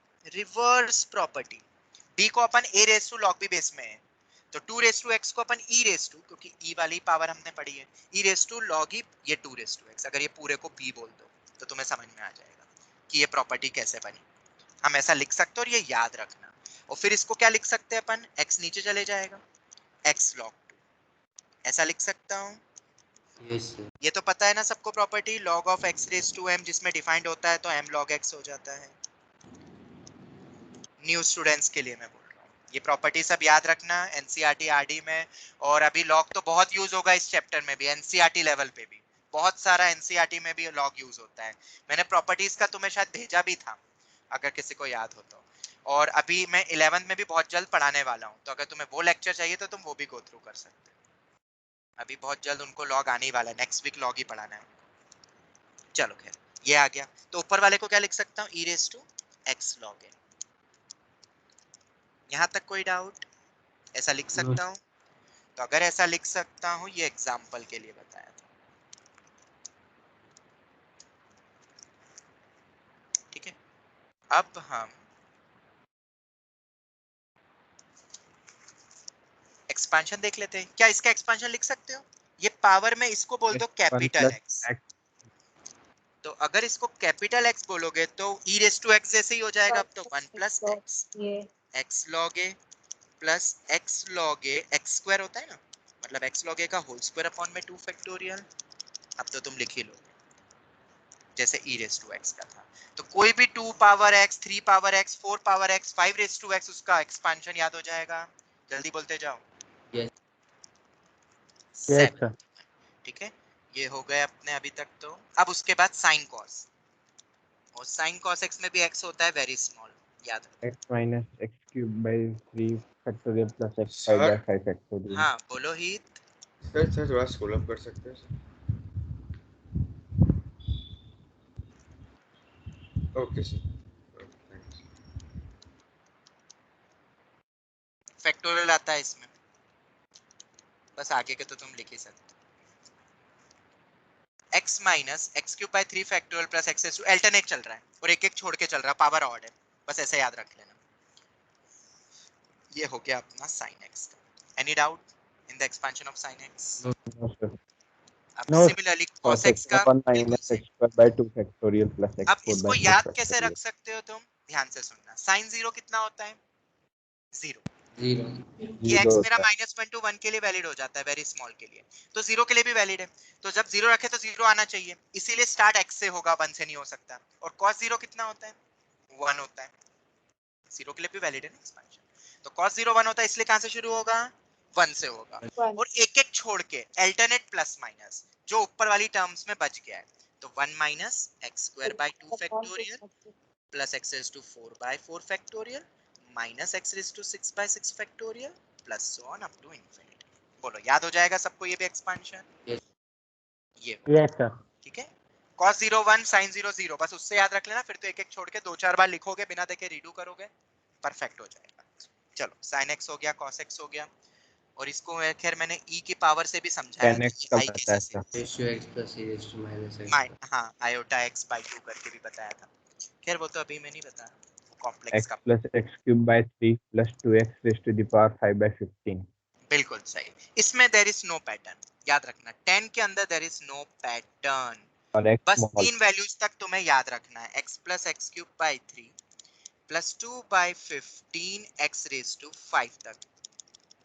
b को अपन a raised to log b base में है, तो 2 raised to x को अपन e raised to, क्योंकि e वाली पावर हमने पढ़ी है, e raised to log e, ये 2 raised to x. अगर ये पूरे को b बोल दो तो तुम्हें समझ में आ जाएगा कि ये प्रॉपर्टी कैसे बनी. हम ऐसा लिख सकते हैं और ये याद रखना. और फिर इसको क्या लिख सकते हैं अपन? x नीचे चले जाएगा, x log 2 ऐसा लिख सकता हूँ. Yes, sir. ये तो पता है ना सबको property log of x raised to m, जिसमें डिफाइंड होता है तो m log x हो जाता है. न्यू स्टूडेंट्स के लिए मैं बोल रहा हूँ. ये प्रॉपर्टी सब याद रखना एनसीईआरटी आरडी में। और अभी लॉग तो बहुत यूज होगा इस चैप्टर में भी, एनसीईआरटी लेवल पे भी बहुत सारा एनसीईआरटी में भी लॉग यूज होता है। मैंने प्रॉपर्टीज का तुम्हें शायद भेजा भी था अगर किसी को याद हो तो। और अभी मैं 11th में भी बहुत जल्द पढ़ाने वाला हूँ, तो अगर तुम्हें वो लेक्चर चाहिए तो तुम वो भी गो थ्रू कर सकते हो। अभी बहुत जल्द उनको लॉग आने ही वाला है, नेक्स्ट वीक लॉग ही पढ़ाना है। चलो खैर ये आ गया, तो ऊपर वाले को क्या लिख सकता हूँ, e raised to x log n। यहाँ तक कोई डाउट? ऐसा लिख सकता हूँ? तो अगर ऐसा लिख सकता हूँ, ये एग्जाम्पल के लिए बताया था, ठीक है। अब हम एक्सपांशन देख लेते हैं। क्या इसका एक्सपांशन लिख सकते हो? ये पावर में इसको बोल दो कैपिटल x। तो अगर इसको कैपिटल x बोलोगे तो e raised to x जैसे ही हो जाएगा। अब तो 1 plus x log a plus x log a x square होता है ना, मतलब x log a का होल स्क्वायर अपॉन में 2 फैक्टोरियल। अब तो तुम लिख ही लो जैसे e raised to x का था। तो कोई भी 2 power x, 3 power x, 4 power x, 5 raised to x उसका एक्सपांशन याद हो जाएगा। जल्दी बोलते जाओ। Yes. Yes sir. ठीक है, ये हो गए अपने अभी तक। तो अब उसके बाद साइन कॉस, और साइन कॉस x में भी x होता है वेरी स्मॉल, याद रखो। x minus x cube by 3 factorial plus x 5 sir by 5 factorial. हाँ बोलो हित। सर थोड़ा स्क्रॉल अप कर सकते हैं sir? Okay sir, thanks. Factorial आता है इसमें, बस आगे के तो तुम लिख ही सकते हो। x minus x cube by 3 factorial plus x to alternate चल रहा है और एक एक छोड़ के चल रहा है, पावर ऑड है, बस ऐसे याद रख लेना। ये हो गया अपना sin x का। Any doubt in the expansion of sin x? No, sir. अब No, similarly cos cos x का 1 बिल्कुल minus same. x square by 2 factorial plus x अब 4 इसको by 4 याद कैसे factorial. रख सकते हो तुम, ध्यान से सुनना। sin 0 कितना होता है? 0। 0. ये Zero x मेरा होता है. -1 to 1 के लिए वैलिड हो जाता है, वेरी स्मॉल के लिए, तो 0 के लिए भी वैलिड है। तो जब 0 रखे तो 0 आना चाहिए, इसीलिए स्टार्ट x से होगा, 1 से नहीं हो सकता। और cos 0 कितना होता है? 1 होता है, 0 के लिए भी वैलिड है ना एक्सपेंशन। तो cos 0 1 होता है, इसलिए कहां से शुरू होगा? 1 से होगा। और एक एक छोड़ के अल्टरनेट प्लस माइनस जो ऊपर वाली टर्म्स में बच गया है, तो 1 minus x square by 2 factorial plus x raise to 4 by 4 factorial minus x raise to 6 by 6 factorial plus so on up to infinity. बोलो याद हो जाएगा सबको ये भी एक्सपेंशन? Yes. ये यस सर। ठीक है। cos 0 1 sin 0 0, बस उससे याद रख लेना, फिर तो एक एक छोड़ के 2-4 बार लिखोगे, बिना देखे रीडू करोगे, परफेक्ट हो जाएगा। चलो sin x हो गया, cos x हो गया, और इसको खैर मैंने e की पावर से भी समझाया 10x था, का i बताया केसेस था. Raised to x plus e raised to minus x. हाँ iota x by 2 करके भी बताया था। खैर वो तो अभी मैं नहीं बताया, कॉम्प्लेक्स x का। plus x cube by 3 plus 2x raised to the power 5 by 15. बिल्कुल सही। इसमें देयर इज नो पैटर्न, याद रखना 10 के अंदर देयर इज नो पैटर्न। और x बस small. 3 वैल्यूज तक तुम्हें याद रखना है, x plus x cube by 3 plus 2 by 15 x raised to 5 तक,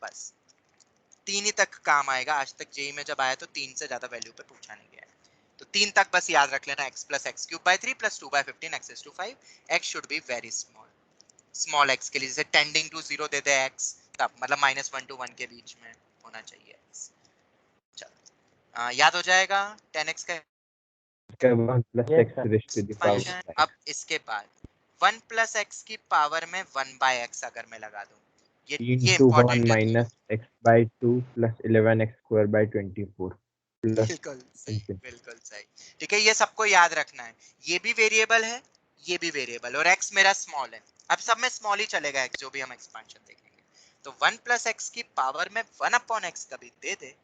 बस 3 ही तक काम आएगा। आज तक जेई में जब आया तो 3 से ज्यादा वैल्यू पे पूछा नहीं गया है, तो 3 तक बस याद रख लेना, x plus x cube by 3 plus 2 by 15 x raised to 5, x should be very small। Small x के लिए जैसे टेंडिंग टू 0 दे दे x, तब मतलब -1 to 1 के बीच में होना चाहिए x। चलो याद हो जाएगा 10x का 1 plus Yes, x sir. raised to the power expansion. 5. अब इसके बाद 1 plus x की पावर में 1 by x अगर मैं लगा दूं, ये into 1 इंपॉर्टेंट है। minus x by 2 plus 11x square by 24 plus बिल्कुल सही, infinity. बिल्कुल सही। ठीक है, ये सबको याद रखना है, ये भी वेरिएबल है, ये भी वेरिएबल, और x मेरा स्मॉल है। अब सब में स्मॉल ही चलेगा x, जो भी हम एक्सपेंशन देखेंगे। तो 1 plus x की पावर में 1 upon x कभी दे दे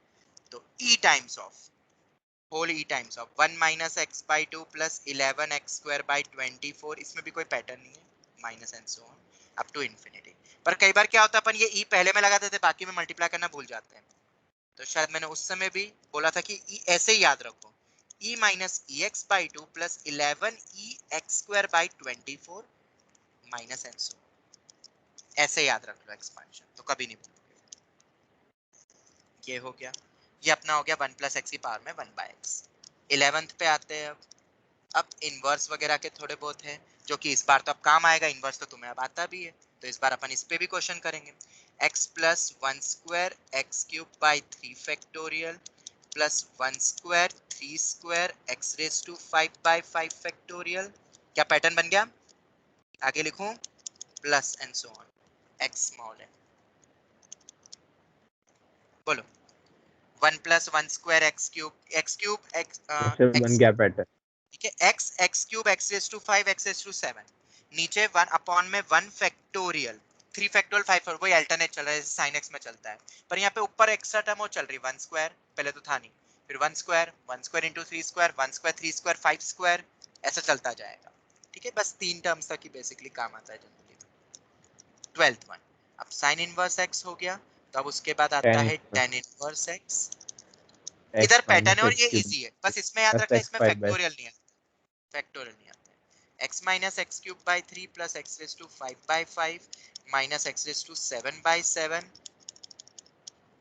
तो e times of whole e times of 1 minus x by 2 plus 11x square by 24, इसमें भी कोई पैटर्न नहीं है, minus and so on up to infinity. पर कई बार क्या होता है, अपन ये e पहले में लगा देते, बाकी में मल्टीप्लाई करना भूल जाते हैं। तो शायद मैंने उस समय भी बोला था कि e ऐसे ही याद रखो, e minus ex by 2 plus 11 ex square by 24 minus and सो, ऐसे याद रख लो एक्सपेंशन, तो कभी नहीं भूलोगे। ये हो गया, ये अपना हो गया 1 plus x की पावर में 1 by x। 11th पे आते हैं। अब इनवर्स वगैरह के थोड़े बहुत हैं जो कि इस बार तो अब काम आएगा, इनवर्स तो तुम्हें अब आता भी है। तो इस बार अपन इस पे भी क्वेश्चन करेंगे। x plus 1 square x cube by 3 factorial plus 1 square 3 square x raise to 5 by 5 factorial. क्या पैटर्न बन गया? आगे लिखूं plus and so on, x small है। बोलो 1 plus 1 square x cube x इससे बन गया पैटर्न। ठीक है, x cube x raise to 5 x raise to 7, नीचे 1 अपॉन में 1 फैक्टोरियल 3 फैक्टोरियल 5 फैक्टोरियल, वही अल्टरनेट चल रहा है sin x में चलता है, पर यहाँ पे ऊपर एक्स्ट्रा टर्म वो चल रही 1 स्क्वायर, पहले तो था नहीं, फिर 1 square into 3 square 1 square 3 square 5 square, ऐसा चलता जाएगा। ठीक है, बस 3 टर्म्स तक ही बेसिकली काम आता है जनरली। 12th वन, अब sin इनवर्स x हो गया, तो अब उसके बाद आता है tan इनवर्स x। इधर पैटर्न है और ये इजी है, बस इसमें याद रखना इसमें फैक्टोरियल नहीं है, फैक्टोरियल नहीं आता है। x minus x cube by 3 plus x raise to 5 by 5 minus x raise to 7 by 7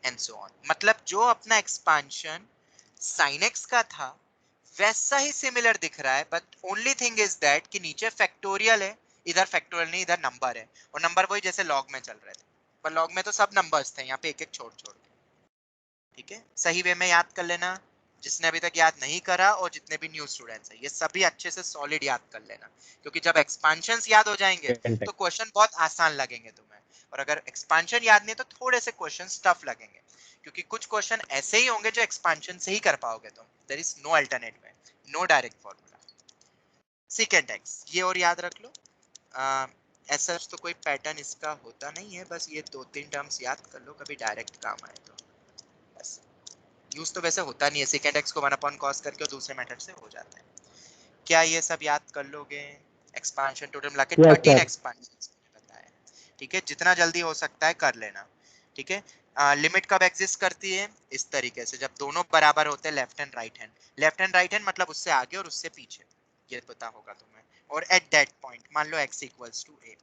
and so on. मतलब जो अपना एक्सपांशन sin x का था वैसा ही सिमिलर दिख रहा है, but only thing is that कि नीचे फैक्टोरियल है, इधर फैक्टोरियल नहीं, इधर नंबर है, और नंबर वही जैसे लॉग में चल रहे थे, पर लॉग में तो सब नंबर्स थे, यहाँ पे एक एक छोड़ छोड़ के। ठीक है, सही वे में याद कर लेना, जिसने अभी तक याद नहीं करा और जितने भी न्यू स्टूडेंट्स हैं ये सभी अच्छे से सॉलिड याद कर लेना, क्योंकि जब एक्सपांशंस याद हो जाएंगे तो क्वेश्चन बहुत आसान लगेंगे तुम्हें, और अगर एक्सपांशन याद नहीं है तो थोड़े से क्वेश्चन टफ लगेंगे, क्योंकि कुछ क्वेश्चन ऐसे ही होंगे जो एक्सपांशन से ही कर पाओगे तुम, there is no alternate way, no direct formula. Second x ये और याद रख लो, ऐसा तो कोई पैटर्न इसका होता नहीं है, बस ये 2-3 टर्म्स याद कर लो, कभी डायरेक्ट काम आए तो। बस यूज तो वैसे होता नहीं है, सेकेंड एक्स को 1 अपॉन कॉस करके और दूसरे मेथड से हो जाता है। क्या ये सब याद कर लोगे? एक्सपांशन टोटल मिला के 13 एक्सपांशंस मैंने बताया। ठीक है, जितना जल्दी हो सकता है कर लेना। ठीक है, लिमिट कब एग्जिस्ट करती है? इस तरीके से, जब दोनों बराबर होते हैं left and right hand. Left and right hand मतलब उससे आगे और उससे पीछे, ये पता होगा तुम्हें। और एट दैट पॉइंट मान लो x इक्वल्स टू a,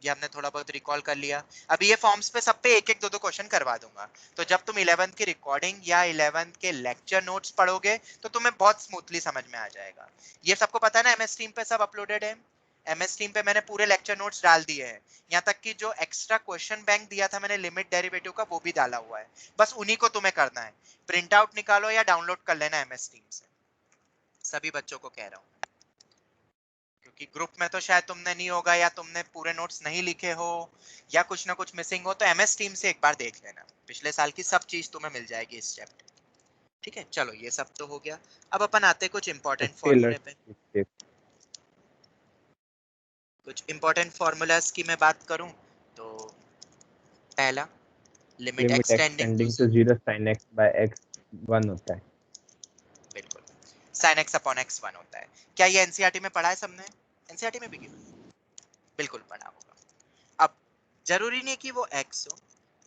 ये हमने थोड़ा बहुत रिकॉल कर लिया। अभी ये फॉर्म्स पे सब पे एक एक दो दो क्वेश्चन करवा दूंगा, तो जब तुम 11th की रिकॉर्डिंग या 11th के लेक्चर नोट्स पढ़ोगे तो तुम्हें बहुत स्मूथली समझ में आ जाएगा। ये सबको पता है ना, MS टीम पे सब अपलोडेड है, MS टीम पे मैंने पूरे लेक्चर नोट्स डाल दिए हैं, यहाँ तक कि जो एक्स्ट्रा क्वेश्चन बैंक दिया था मैंने लिमिट डेरिवेटिव का वो भी डाला हुआ है, बस उन्हीं को तुम्हें करना है। प्रिंट आउट निकालो या डाउनलोड कर लेना MS टीम से, सभी बच्चों को कह रहा हूँ, क्योंकि ग्रुप में तो शायद तुमने नहीं होगा, या तुमने पूरे नोट्स नहीं लिखे हो, या कुछ ना कुछ मिसिंग हो, तो MS टीम से एक बार देख लेना, पिछले साल की सब चीज तुम्हें मिल जाएगी इस चैप्टर। ठीक है, चलो ये सब तो हो गया, अब अपन आते कुछ इंपॉर्टेंट फॉर्मूले पे। कुछ इंपॉर्टेंट फॉर्मूलाज की मैं बात करूं तो पहला limit extending to 0 sin x by x 1 होता है। बिल्कुल, sin x upon x 1 होता है। क्या ये एनसीईआरटी में पढ़ा है सबने? एनसीईआरटी में भी बिल्कुल पढ़ा होगा। अब जरूरी नहीं कि वो x हो,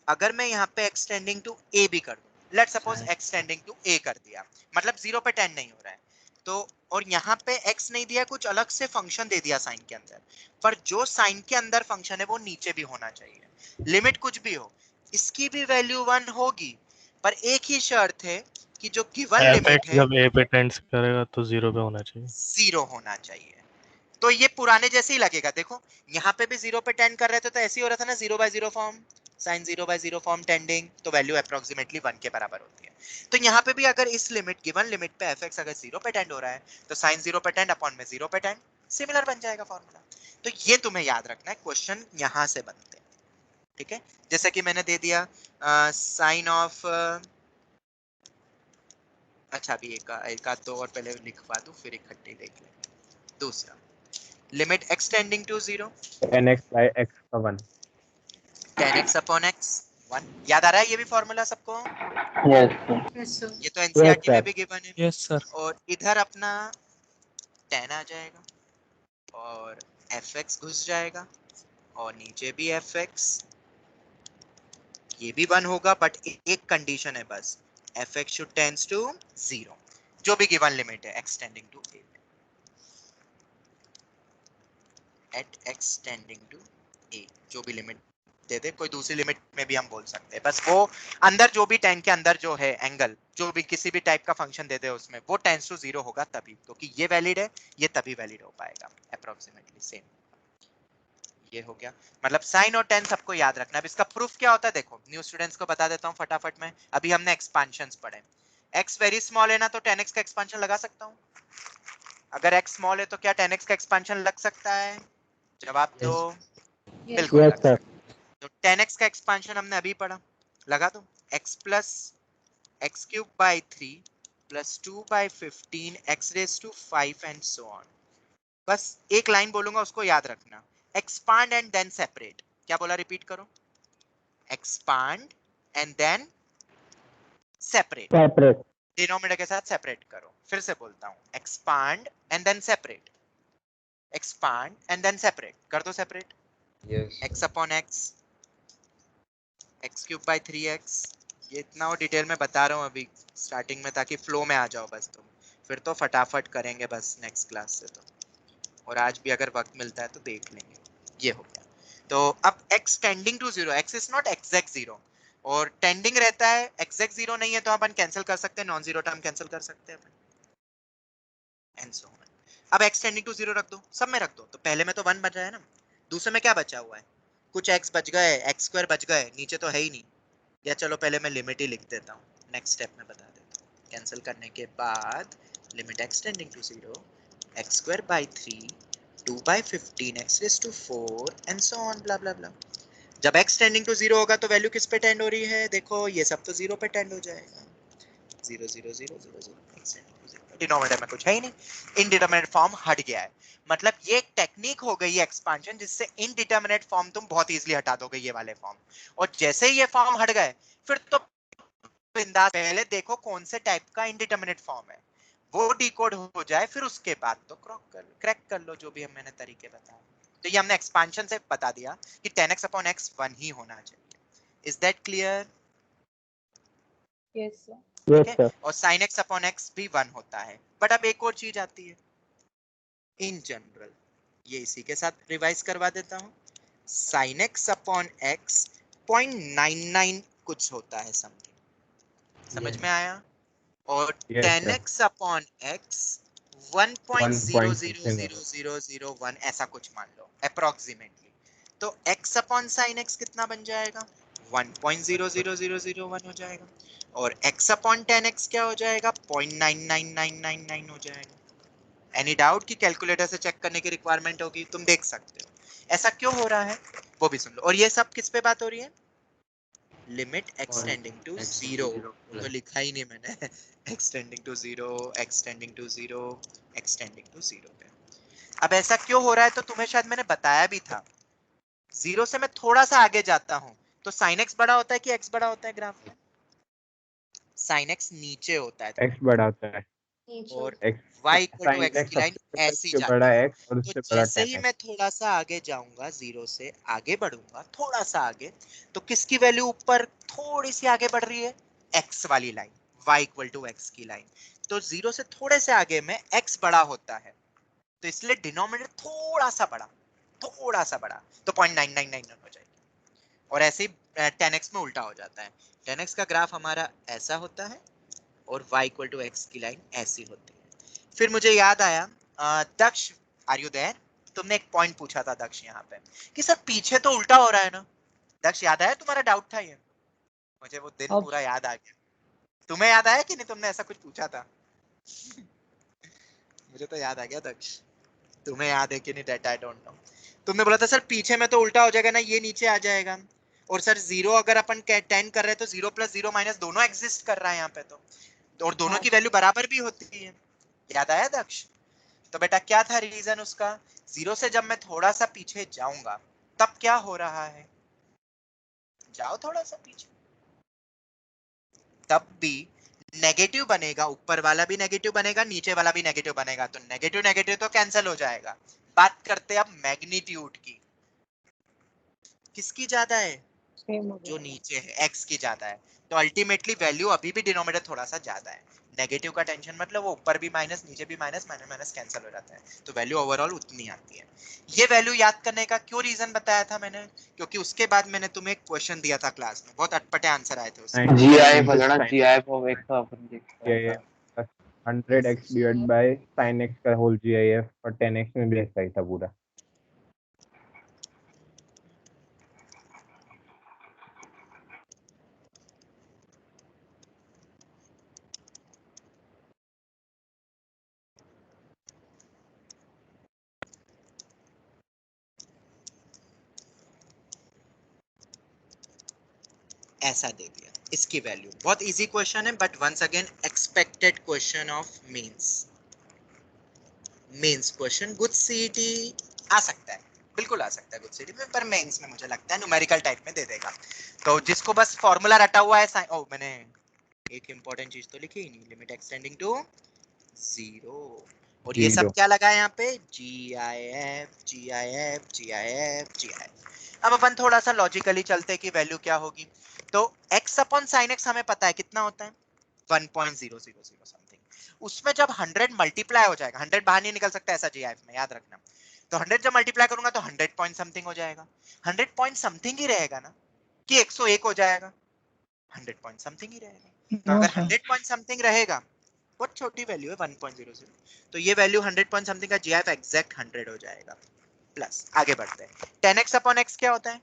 अगर मैं यहाँ पे एक्सटेंडिंग टू a भी कर दूं, let's suppose extending to a कर दिया, मतलब 0 पे टेंड नहीं हो रहा है तो, और यहाँ पे x नहीं दिया, कुछ अलग से फंक्शन दे दिया साइन के अंदर, पर जो साइन के अंदर फंक्शन है वो नीचे भी होना चाहिए। लिमिट कुछ भी हो, इसकी भी वैल्यू 1 होगी, पर एक ही शर्त है कि जो गिवन लिमिट है जब a पे टेंड्स करेगा तो 0 पे होना चाहिए, 0 होना चाहिए। तो ये पुराने जैसे ही लगेगा, देखो यहाँ पे भी 0 पे टेंड कर रहे थे तो ऐसे ही हो रहा था ना, 0/0 फॉर्म, sin 0/0 फॉर्म टेंडिंग, तो वैल्यू अप्रोक्सीमेटली 1 के बराबर होती है। तो यहाँ पे भी अगर इस लिमिट गिवन लिमिट पे fx अगर 0 पे टेंड हो रहा है तो sin 0 पे टेंड अपॉन में 0 पे टेंड, सिमिलर बन जाएगा फॉर्मूला। तो ये तुम्हें याद रखना है, क्वेश्चन यहाँ से बनते हैं। ठीक है, जैसे कि मैंने दे दिया साइन ऑफ, अच्छा अभी एक आध दो और पहले लिखवा दूं फिर इकट्ठे देख लेंगे। दूसरा limit extending to 0 tan x by x का 1, tan x upon x 1, याद आ रहा है ये भी फॉर्मूला सबको? Yes, sir. ये तो एनसीईआरटी में sir. भी गिवन है। Yes sir. और इधर अपना tan आ जाएगा और fx घुस जाएगा और नीचे भी fx, ये भी 1 होगा, बट एक कंडीशन है बस, fx should tends to 0, जो भी गिवन लिमिट है extending to a, at extending to a, जो भी लिमिट दे दे, कोई दूसरी लिमिट में भी हम बोल सकते हैं, बस वो अंदर जो भी tan के अंदर जो है एंगल, जो भी किसी भी टाइप का फंक्शन दे दे उसमें, वो टेंड्स टू 0 होगा तभी, क्योंकि ये वैलिड है, ये तभी वैलिड हो पाएगा, अप्रोक्सीमेटली सेम। ये हो गया, मतलब साइन और टेन सबको याद रखना। अब इसका प्रूफ क्या होता है देखो, न्यू स्टूडेंट्स को बता देता हूँ फटाफट में। अभी हमने एक्सपांशंस पढ़े, x वेरी स्मॉल है ना, तो 10x का एक्सपांशन लगा सकता हूँ। अगर x स्मॉल है तो क्या 10x का एक्सपांशन लग सकता है? जवाब दो। बिल्कुल यस लग सर। सकता है। तो 10x का एक्सपांशन हमने अभी पढ़ा, लगा दो। x plus x cube by 3 plus 2 by 15 x raise to 5 and so on. बस एक लाइन बोलूंगा, उसको याद रखना, एक्सपांड एंड देन सेपरेट। क्या बोला, रिपीट करो, expand and then separate, separate. Denominator के साथ सेपरेट करो। फिर से बोलता हूं, expand and then separate, expand and then separate कर दो, separate. Yes x upon x, x cube by 3x। ये इतना और डिटेल में बता रहा हूं अभी स्टार्टिंग में, ताकि फ्लो में आ जाओ बस तुम, फिर तो फटाफट करेंगे बस नेक्स्ट क्लास से तो। और आज भी अगर वक्त मिलता है तो देख लेंगे। ये हो गया। तो अब x tending to 0, x is not exact 0 और टेंडिंग रहता है, एग्जैक्ट 0 नहीं है तो अपन कैंसिल कर सकते हैं, नॉन जीरो टर्म कैंसिल कर सकते हैं अपन एंड सो ऑन। अब x टेंडिंग टू 0 रख दो, सब में रख दो। तो पहले में तो 1 बच रहा है ना, दूसरे में क्या बचा हुआ है, कुछ x बच गए, x स्क्वायर बच गए, नीचे तो है ही नहीं। या चलो पहले मैं लिमिट ही लिख देता हूँ, नेक्स्ट स्टेप में बता देता हूँ। कैंसिल करने के बाद limit x tending to 0 x square by 3 2 by 15 x raised to 4 and so on blah blah blah। जब x टेंडिंग टू 0 होगा तो वैल्यू किस पे टेंड हो रही है, देखो ये सब तो 0 पे टेंड हो जाएगा। 0 0 0 0 0 x टेंडिंग टू 0, डिनोमिनेटर में कुछ है ही नहीं, इनडिटरमिनेट फॉर्म हट गया है। मतलब ये एक टेक्निक हो गई है एक्सपांशन, जिससे इनडिटरमिनेट फॉर्म तुम बहुत इजीली हटा दोगे, ये वाले फॉर्म। और जैसे ही ये फॉर्म हट गए, फिर तो बिंदास पहले देखो कौन से टाइप का इनडिटरमिनेट फॉर्म है, वो डिकोड हो जाए, फिर उसके बाद तो क्रैक कर लो जो भी हम मैंने तरीके बताए। तो ये हमने एक्सपांशन से बता दिया कि 10x अपॉन x 1 ही होना चाहिए। Is that clear? Yes, sir. Yes sir. और sin x अपॉन x भी 1 होता है। बट अब एक और चीज आती है इन जनरल, ये इसी के साथ रिवाइज करवा देता हूं। sin x अपॉन x 0.99 कुछ होता है समथिंग, समझ में आया? और yes sir. 10x upon x 1.000001 ऐसा कुछ मान लो अप्रोक्सीमेटली। तो x अपॉन साइन x कितना बन जाएगा, 1.000001 हो जाएगा। और x अपॉन 10x क्या हो जाएगा, 0.99999 हो जाएगा। एनी डाउट कि कैलकुलेटर से चेक करने की रिक्वायरमेंट होगी, तुम देख सकते हो। ऐसा क्यों हो रहा है वो भी सुन लो। और ये सब किस पे बात हो रही है, लिमिट एक्सटेंडिंग टू 0, तो लिखा ही नहीं मैंने extending to 0 extending to 0 extending to 0 पे। अब ऐसा क्यों हो रहा है, तो तुम्हें शायद मैंने बताया भी था। 0 से मैं थोड़ा सा आगे जाता हूं तो sin x बड़ा होता है कि x बड़ा होता है ग्राफ में, sin x नीचे होता है थोड़ा, एक्स बड़ा होता है। और x y equal to sine x x की लाइन सबसे ऐसी सबसे जाती बड़ा है। एक्स और तो उससे बड़ा जैसे ही 10x। मैं थोड़ा सा आगे जाऊंगा, 0 से आगे बढ़ूंगा थोड़ा सा आगे, तो किसकी वैल्यू ऊपर थोड़ी सी आगे बढ़ रही है, x वाली line, y equal to x की लाइन। तो 0 से थोड़े से आगे में x बड़ा होता है, तो इसलिए डिनोमिनेटर थोड़ा सा बड़ा, थोड़ा सा बड़ा, तो 0.999 हो जाएगी। और ऐसे ही 10x में उल्टा हो जाता है, 10x का ग्राफ हमारा ऐसा होता है और y इक्वल टू x की लाइन ऐसी होती है। फिर मुझे याद आया, दक्ष आर यू देयर, तुमने एक पॉइंट पूछा था दक्ष यहाँ पे कि सर पीछे तो उल्टा हो रहा है ना। दक्ष याद आया तुम्हारा डाउट था ये, मुझे वो दिन पूरा याद आ गया। तुम्हें याद आया कि नहीं, तुमने ऐसा कुछ पूछा था मुझे तो याद आ गया दक्ष, तुम्हें याद है कि नहीं दैट आई डोंट नो। तुमने बोला था सर पीछे में तो उल्टा हो जाएगा ना, ये नीचे आ जाएगा। और सर 0 अगर अपन 10 कर रहे हैं तो 0 प्लस 0 माइनस दोनों एग्जिस्ट कर रहा है यहाँ पे तो, और दोनों की वैल्यू बराबर भी होती है। याद आया दक्ष? तो बेटा क्या था रीजन उसका, 0 से जब मैं थोड़ा सा पीछे जाऊंगा तब क्या हो रहा है, जाओ थोड़ा सा पीछे, तब भी नेगेटिव बनेगा, ऊपर वाला भी नेगेटिव बनेगा, नीचे वाला भी नेगेटिव बनेगा, तो नेगेटिव नेगेटिव तो कैंसिल हो जाएगा। बात करते हैं अब मैग्नीट्यूड की, किसकी ज्यादा है, जो नीचे है x की ज्यादा है, तो अल्टीमेटली वैल्यू अभी भी डिनोमिनेटर थोड़ा सा ज्यादा है। नेगेटिव का टेंशन मतलब वो ऊपर भी माइनस नीचे भी माइनस, माइनस माइनस कैंसिल हो जाता है, तो वैल्यू ओवरऑल उतनी आती है। ये वैल्यू याद करने का क्यों रीजन बताया था मैंने, क्योंकि उसके बाद मैंने तुम्हें एक क्वेश्चन दिया था क्लास में, बहुत अटपटे आंसर आए थे उसके। GIF वाला ना, GIF वो एक था अपन देखा ये था। 100x divide by sin x का होल GIF, और 10x में भी ऐसा ही था पूरा। ऐसा दे दिया इसकी वैल्यू। बहुत इजी क्वेश्चन है but once again expected question of mains question. Good CET आ सकता है, बिल्कुल आ सकता है गुड सीईटी में, पर मेंस में मुझे लगता है न्यूमेरिकल टाइप में दे देगा। तो जिसको बस फॉर्मूला रटा हुआ है ओ मैंने एक इंपॉर्टेंट चीज तो लिखी ही नहीं, लिमिट एक्सटेंडिंग टू 0। और ये सब क्या लगा है यहाँ पे, GIF GIF GIF GIF। अब अपन थोड़ा सा लॉजिकली चलते हैं कि वैल्यू क्या होगी। तो x अपॉन साइन x हमें पता है कितना होता है 1.000 समथिंग। उसमें जब 100 मल्टीप्लाई हो जाएगा, 100 बाहर नहीं निकल सकता ऐसा GIF में, याद रखना। तो 100 जब मल्टीप्लाई करूंगा तो 100 पॉइंट समथिंग हो जाएगा। 100 पॉइंट समथिंग ही रहेगा ना कि 101 हो जाएगा, 100 पॉइंट समथिंग ही रहेगा। तो अगर 100 पॉइंट समथिंग रहेगा, बहुत छोटी वैल्यू है 1.00, तो ये वैल्यू 100 पॉइंट समथिंग का GIF एग्जैक्ट 100 हो जाएगा। प्लस आगे बढ़ते हैं, 10x अपॉन x क्या होता है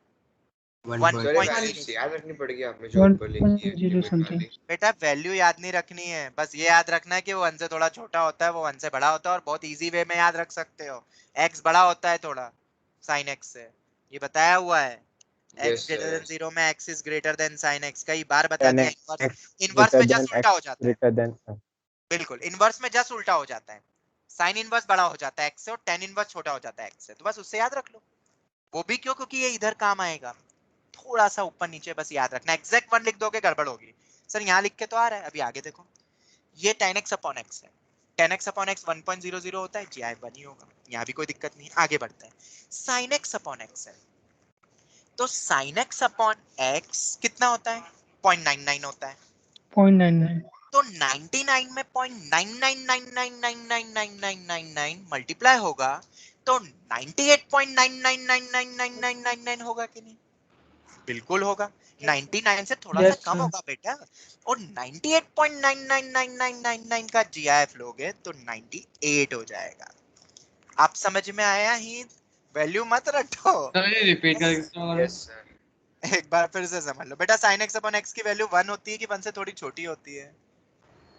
1.0। याद रखनी पड़ेगी आपने जो ऊपर लिखी है लिमिट वाली। बेटा वैल्यू याद नहीं रखनी है, बस ये याद रखना है कि वो 1 से थोड़ा छोटा होता है, वो 1 से बड़ा होता है, और बहुत इजी वे में याद रख सकते हो। x बड़ा होता है थोड़ा sin x से, ये बताया हुआ है। x greater than 0 में x is greater than sin x, कई बार बता दिया। इनवर्स में जस्ट उल्टा हो जाता है, बिल्कुल इनवर्स में जस्ट उल्टा हो जाता है। साइन इनवर्स बड़ा हो जाता है x से और tan इनवर्स छोटा हो जाता है x से, तो बस उससे याद रख लो। वो भी क्यों, क्योंकि ये इधर काम आएगा। थोड़ा सा ऊपर नीचे बस याद रखना, एग्जैक्ट 1 लिख दोगे गड़बड़ होगी। सर यहाँ लिख के तो आ रहा है, अभी आगे देखो। ये tan x अपॉन x है, tan x अपॉन x 1.00 होता है, GIF 1 ही होगा, यहाँ भी कोई दिक्कत नहीं। आगे बढ़ते हैं, sin x अपॉन x है, तो sin x अपॉन x कितना होता है 0.99 होता है। 0.99 तो 99 में 0.99999999 मल्टीप्लाई होगा तो 98.99999999 होगा कि नहीं, बिल्कुल होगा। 99 से थोड़ा सा कम होगा बेटा, और 98.999999 का GIF लोगे तो 98 हो जाएगा। आप समझ में आया ही, वैल्यू मत रटो। रिपीट कर यस सर। एक बार फिर से समझ लो बेटा, sin x अपॉन x की वैल्यू 1 होती है कि 1 से थोड़ी छोटी होती है?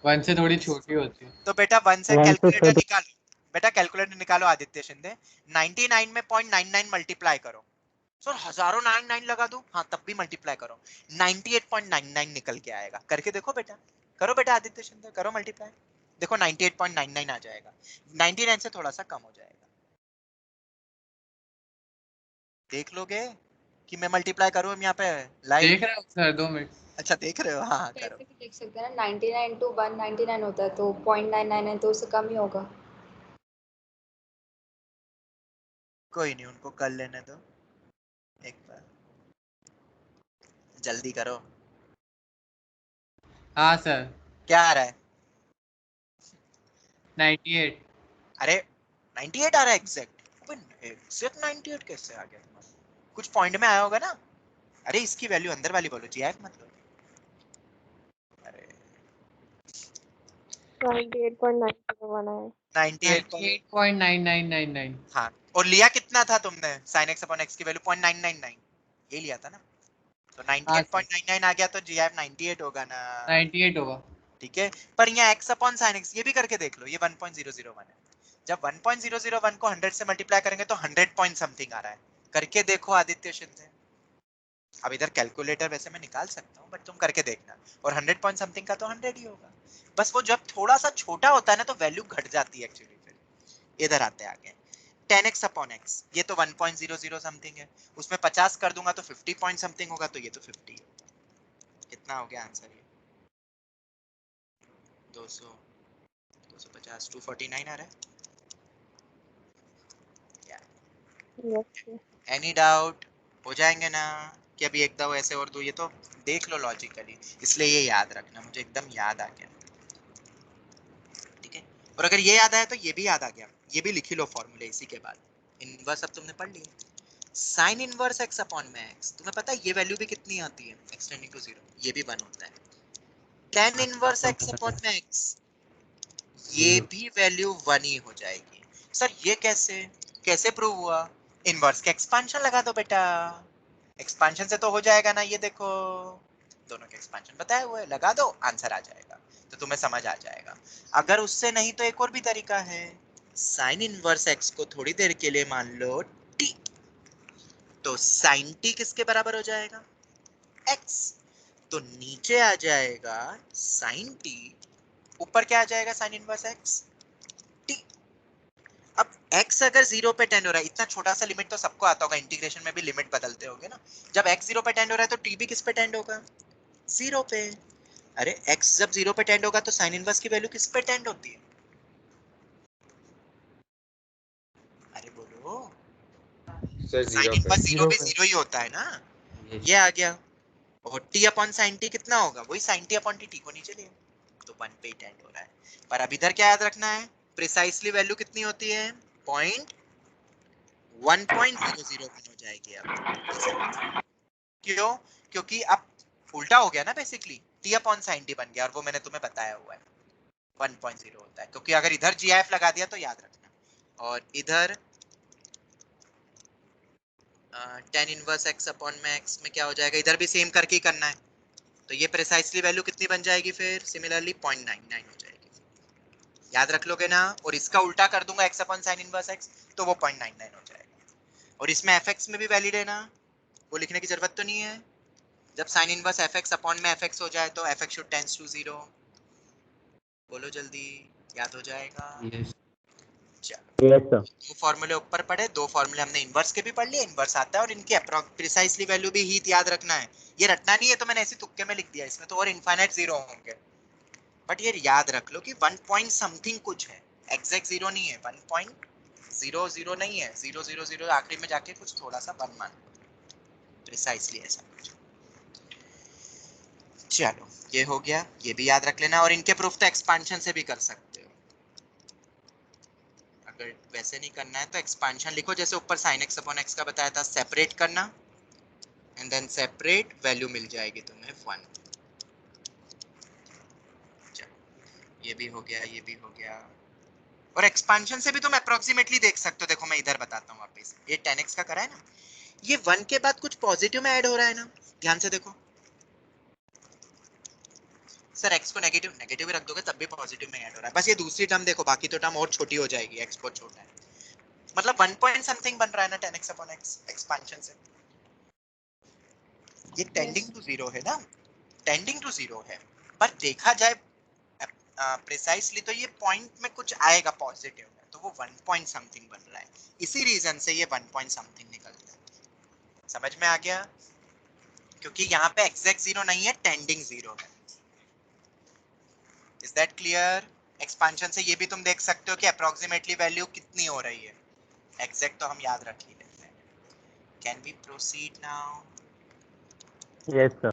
1 से थोड़ी छोटी होती है। तो बेटा 1 से कैलकुलेटर निकालो, बेटा कैलकुलेटर निकालो आदित्य शिंदे। 99 में 0.99 मल्टीप्लाई करो, सर हजारों 99 लगा दूं, हाँ तब भी मल्टीप्लाई करो, 98.99 निकल के आएगा। करके देखो बेटा, करो बेटा आदित्य शिंदे, करो मल्टीप्लाई, देखो 98.99 आ जाएगा, 99 से थोड़ा सा कम हो जाएगा। देख लोगे कि मैं मल्टीप्लाई करूं यहाँ पे लाइव? देख रहे हो सर 2 मिनट? अच्छा देख रहे हो, हाँ करो। ऐसे भी देख सकते हैं ना, 99 to 199 होता है, तो 0.99 है तो उससे कम ही होगा। कोई नहीं, उनको कर लेने दो एक बार, जल्दी करो। हाँ सर। क्या आ रहा है 98। अरे 98 आ रहा है एग्जैक्ट, एग्जैक्ट 98 कैसे आ गया तुम्हारा? कुछ पॉइंट में आया होगा ना। अरे इसकी वैल्यू अंदर वाली बोलो, GIF मत लो। अरे 98.9999। हाँ, और लिया कितना था तुमने sin x अपॉन x की वैल्यू 0.999, ये लिया था ना। तो 98.99 आ गया तो GIF 98 होगा ना। 98 होगा, ठीक है, पर यहाँ x अपॉन sin x ये भी करके देख लो, ये 1.001 है। जब 1.001 को 100 से मल्टीप्लाई करेंगे तो 100 पॉइंट समथिंग आ रहा है। करके देखो आदित्य शिंदे। अब इधर कैलकुलेटर वैसे मैं निकाल सकता हूँ बट तुम करके देखना, और 100 पॉइंट समथिंग का तो 100 ही होगा। बस वो जब थोड़ा सा छोटा होता है ना तो वैल्यू घट जाती है एक्चुअली। फिर इधर आते आगे, 10x अपॉन x ये तो 1.00 समथिंग है, उसमें 50 कर दूंगा तो 50 पॉइंट समथिंग होगा, तो ये तो 50 होगा। कितना हो गया आंसर? ये 200 250 249 आ रहा है। Any doubt? हो जाएंगे ना कि अभी एक दो ऐसे और दो, ये तो देख लो लॉजिकली, इसलिए ये याद रखना, मुझे एकदम याद आ गया। ठीक है, और अगर ये याद आया तो ये भी याद आ गया, ये भी लिख लो फॉर्मूले इसी के बाद। इनवर्स अब तुमने पढ़ लिया, साइन इनवर्स x अपॉन में x, तुम्हें पता है ये वैल्यू भी कितनी आती है एक्सटेंडिंग टू 0, ये भी 1 होता है। tan इनवर्स x अपॉन में x, ये भी वैल्यू 1 ही हो जाएगी। सर ये कैसे कैसे प्रूव हुआ? इनवर्स के एक्सपांशन लगा दो बेटा, एक्सपांशन से तो हो जाएगा ना। ये देखो दोनों के एक्सपांशन बताया हुआ है, लगा दो आंसर आ जाएगा, तो तुम्हें समझ आ जाएगा। अगर उससे नहीं तो एक और भी तरीका है, साइन इनवर्स x को थोड़ी देर के लिए मान लो t, तो sin t किसके बराबर हो जाएगा? x। तो नीचे आ जाएगा साइन टी, ऊपर क्या आ जाएगा साइन इनवर्स एक्स टी। अब x अगर 0 पे टेंड हो रहा है, इतना छोटा सा लिमिट तो सबको आता होगा, इंटीग्रेशन में भी लिमिट बदलते होंगे ना। जब x 0 पे टेंड हो रहा है तो t भी किस पे टेंड होगा? 0 पे। अरे x जब 0 पे टेंड होगा तो साइन इनवर्स की वैल्यू किस पे टेंड होती है? अरे बोलो। सर साइन 0 पे। इनवर्स 0 भी 0 ही होता है ना। Yes. ये आ गया। और t अपॉन sin t कितना होगा? वही sin t अपॉन t को नीचे ले, तो 1 पे ही टेंड हो रहा है। पर अब इधर क्या याद रखना है? प्रिसाइसली वैल्यू कितनी होती है? 1.00 हो जाएगी अब। क्यों? क्योंकि अब उल्टा हो गया ना, basically t upon sin t बन गया, और वो मैंने तुम्हें बताया हुआ है 1.0 होता है। क्योंकि अगर इधर gif लगा दिया तो याद रखना, और इधर tan इनवर्स x अपॉन में x में क्या हो जाएगा? इधर भी सेम करके ही करना है, तो ये प्रिसाइसली वैल्यू कितनी बन जाएगी फिर? सिमिलरली 0.99 हो जाएगी। याद रख लोगे ना? और इसका उल्टा कर दूंगा x upon sin inverse x, तो वो 0.99 हो जाएगा। और इसमें fx में भी वैलिड है ना, वो लिखने की जरूरत तो नहीं है। जब sin इनवर्स fx अपॉन में fx हो जाए तो fx शुड टेंड्स टू 0। बोलो जल्दी, याद हो जाएगा? Yes. चलो, यस सर। दो फॉर्मूले ऊपर पढ़े, दो फॉर्मूले हमने इनवर्स के भी पढ़ लिए, इनवर्स आता है, और इनकी प्रिसाइसली वैल्यू भी ही याद रखना है। ये रटना नहीं है, तो मैंने ऐसे तुक्के में लिख दिया, इसमें तो और इनफाइनाइट जीरो होंगे, बट ये याद रख लो कि 1 पॉइंट समथिंग कुछ है, एग्जैक्ट जीरो नहीं है, 1.00 नहीं है, 000 आखिरी में जाके कुछ थोड़ा सा 1 मान, प्रिसाइसली ऐसा कुछ। चलो ये हो गया, ये भी याद रख लेना। और इनके प्रूफ तो एक्सपांशन से भी कर सकते हो, अगर वैसे नहीं करना है तो एक्सपांशन लिखो, जैसे ऊपर sin x अपॉन x का बताया था, सेपरेट करना एंड देन सेपरेट, वैल्यू मिल जाएगी तुम्हें 1। ये भी हो गया, ये भी हो गया। और एक्सपांशन से भी तुम अप्रोक्सीमेटली देख सकते हो। देखो मैं इधर बताता हूँ वापस, ये 10x का करा है ना, ये 1 के बाद कुछ पॉजिटिव में ऐड हो रहा है ना, ध्यान से देखो। सर x को नेगेटिव नेगेटिव रख दोगे तब भी पॉजिटिव में ऐड हो रहा है, बस ये दूसरी टर्म देखो, बाकी तो टर्म और छोटी हो जाएगी, x बहुत छोटा है, मतलब 1 पॉइंट समथिंग बन रहा है ना 10x अपॉन x एक्सपांशन से। ये टेंडिंग टू 0 है ना, टेंडिंग टू 0 है, पर देखा जाए प्रिसाइसली तो ये पॉइंट में कुछ आएगा पॉजिटिव में, तो वो 1 पॉइंट समथिंग बन रहा है, इसी रीजन से ये 1 पॉइंट समथिंग निकलता है। समझ में आ गया? क्योंकि यहाँ पे एग्जैक्ट 0 नहीं है, टेंडिंग 0 है। Is that clear? एक्सपांशन से ये भी तुम देख सकते हो कि अप्रोक्सीमेटली वैल्यू कितनी हो रही है, एग्जैक्ट तो हम याद रख ही लेते हैं। Can we proceed now? Yes sir.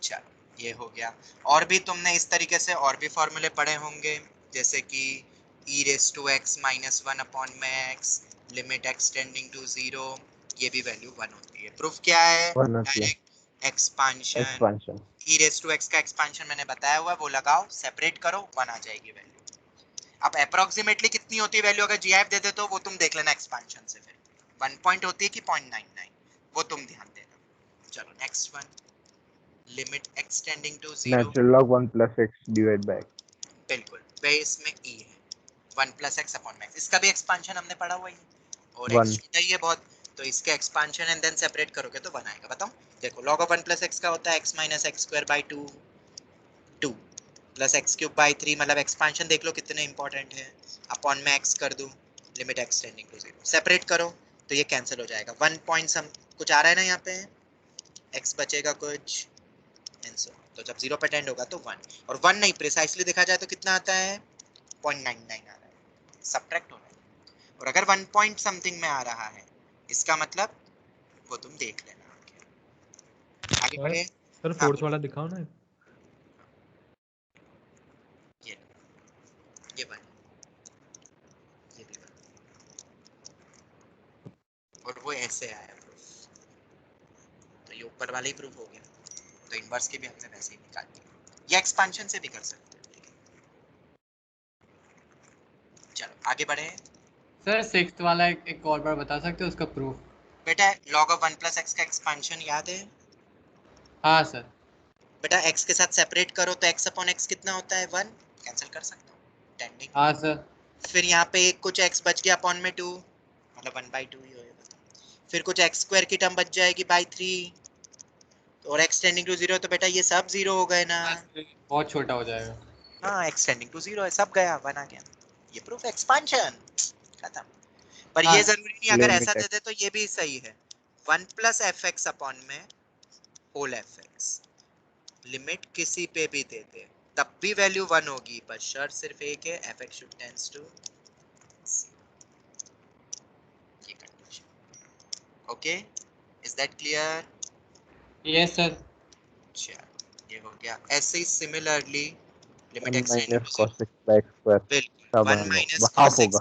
चलो ये हो गया। और भी तुमने इस तरीके से और भी फॉर्मूले पढ़े होंगे, जैसे कि e raised to x minus 1 upon में x limit x tending to 0, ये भी वैल्यू 1 होती है। प्रूफ क्या है? Direct expansion, expansion. e raised to x का एक्सपांशन मैंने बताया हुआ है, वो लगाओ, सेपरेट करो, 1 आ जाएगी वैल्यू। अब अप्रोक्सीमेटली कितनी होती है वैल्यू, अगर gf दे दे तो वो तुम देख लेना एक्सपांशन से, फिर 1 पॉइंट होती है कि 0.99, वो तुम ध्यान देना। चलो next one, limit x tending to 0, natural log 1 plus x divide by x। बिल्कुल बेस में e है, 1 प्लस x अपॉन में x, इसका भी एक्सपांशन हमने पढ़ा हुआ ही है, और x 1। छोटा ही है बहुत, तो इसके एक्सपांशन एंड देन सेपरेट करोगे तो 1 आएगा। बताओ, देखो log ऑफ 1 प्लस x का होता है x minus x square by 2, 2 plus x cube by 3, मतलब एक्सपांशन देख लो कितने इंपॉर्टेंट है। अपॉन में x कर दूं, limit x tending to 0, separate करो तो ये कैंसिल हो जाएगा, 1 पॉइंट सम कुछ आ रहा है ना यहाँ पे, x बचेगा कुछ एंड सो, तो जब 0 पे टेंड होगा तो 1, और 1 नहीं, प्रिसाइसली देखा जाए तो कितना आता है, 0.99 आ रहा है, सब्ट्रैक्ट हो रहा है। और अगर 1 पॉइंट समथिंग में आ रहा है, इसका मतलब वो तुम देख लेना। आगे बढ़े। सर फोर्स वाला दिखाओ ना। ये 1, ये भी 1, और वो ऐसे आया प्रूफ, तो ये ऊपर वाला ही प्रूफ हो गया, तो इनवर्स की भी हमने वैसे ही निकाल दी, या एक्सपांशन से भी कर सकते हो। चलो आगे बढ़े। सर सिक्स्थ वाला एक और बार बता सकते हो उसका प्रूफ? बेटा log ऑफ 1 प्लस x का एक्सपांशन याद है? हाँ सर। बेटा x के साथ सेपरेट करो तो x अपॉन x कितना होता है, 1, कैंसिल कर सकते हो, टेंडिंग। हाँ सर। फिर यहाँ पे एक कुछ x बच गया अपॉन में 2, मतलब 1/2 ही होगा, फिर कुछ x स्क्वायर की टर्म बच जाएगी बाय 3, तो और x टेंडिंग टू 0 तो बेटा ये सब 0 हो गए ना। बहुत छोटा हो जाएगा। हाँ x टेंडिंग टू 0 है, सब गया, 1 आ गया। ये प्रूफ एक्सपांशन खत्म। पर हाँ, ये जरूरी नहीं, अगर Limit ऐसा दे x. दे तो ये भी सही है। 1 प्लस एफ एक्स अपॉन में होल एफ एक्स, लिमिट किसी पे भी दे दे तब भी वैल्यू 1 होगी, पर शर्त सिर्फ एक है, f x should tends to ये condition. Okay, is that clear? Yes sir. चलो ये हो गया। ऐसे ही similarly limit 1 x tending minus two 0, cos x by x square. बिल्कुल सब 1 माइनस हाफ cos होगा.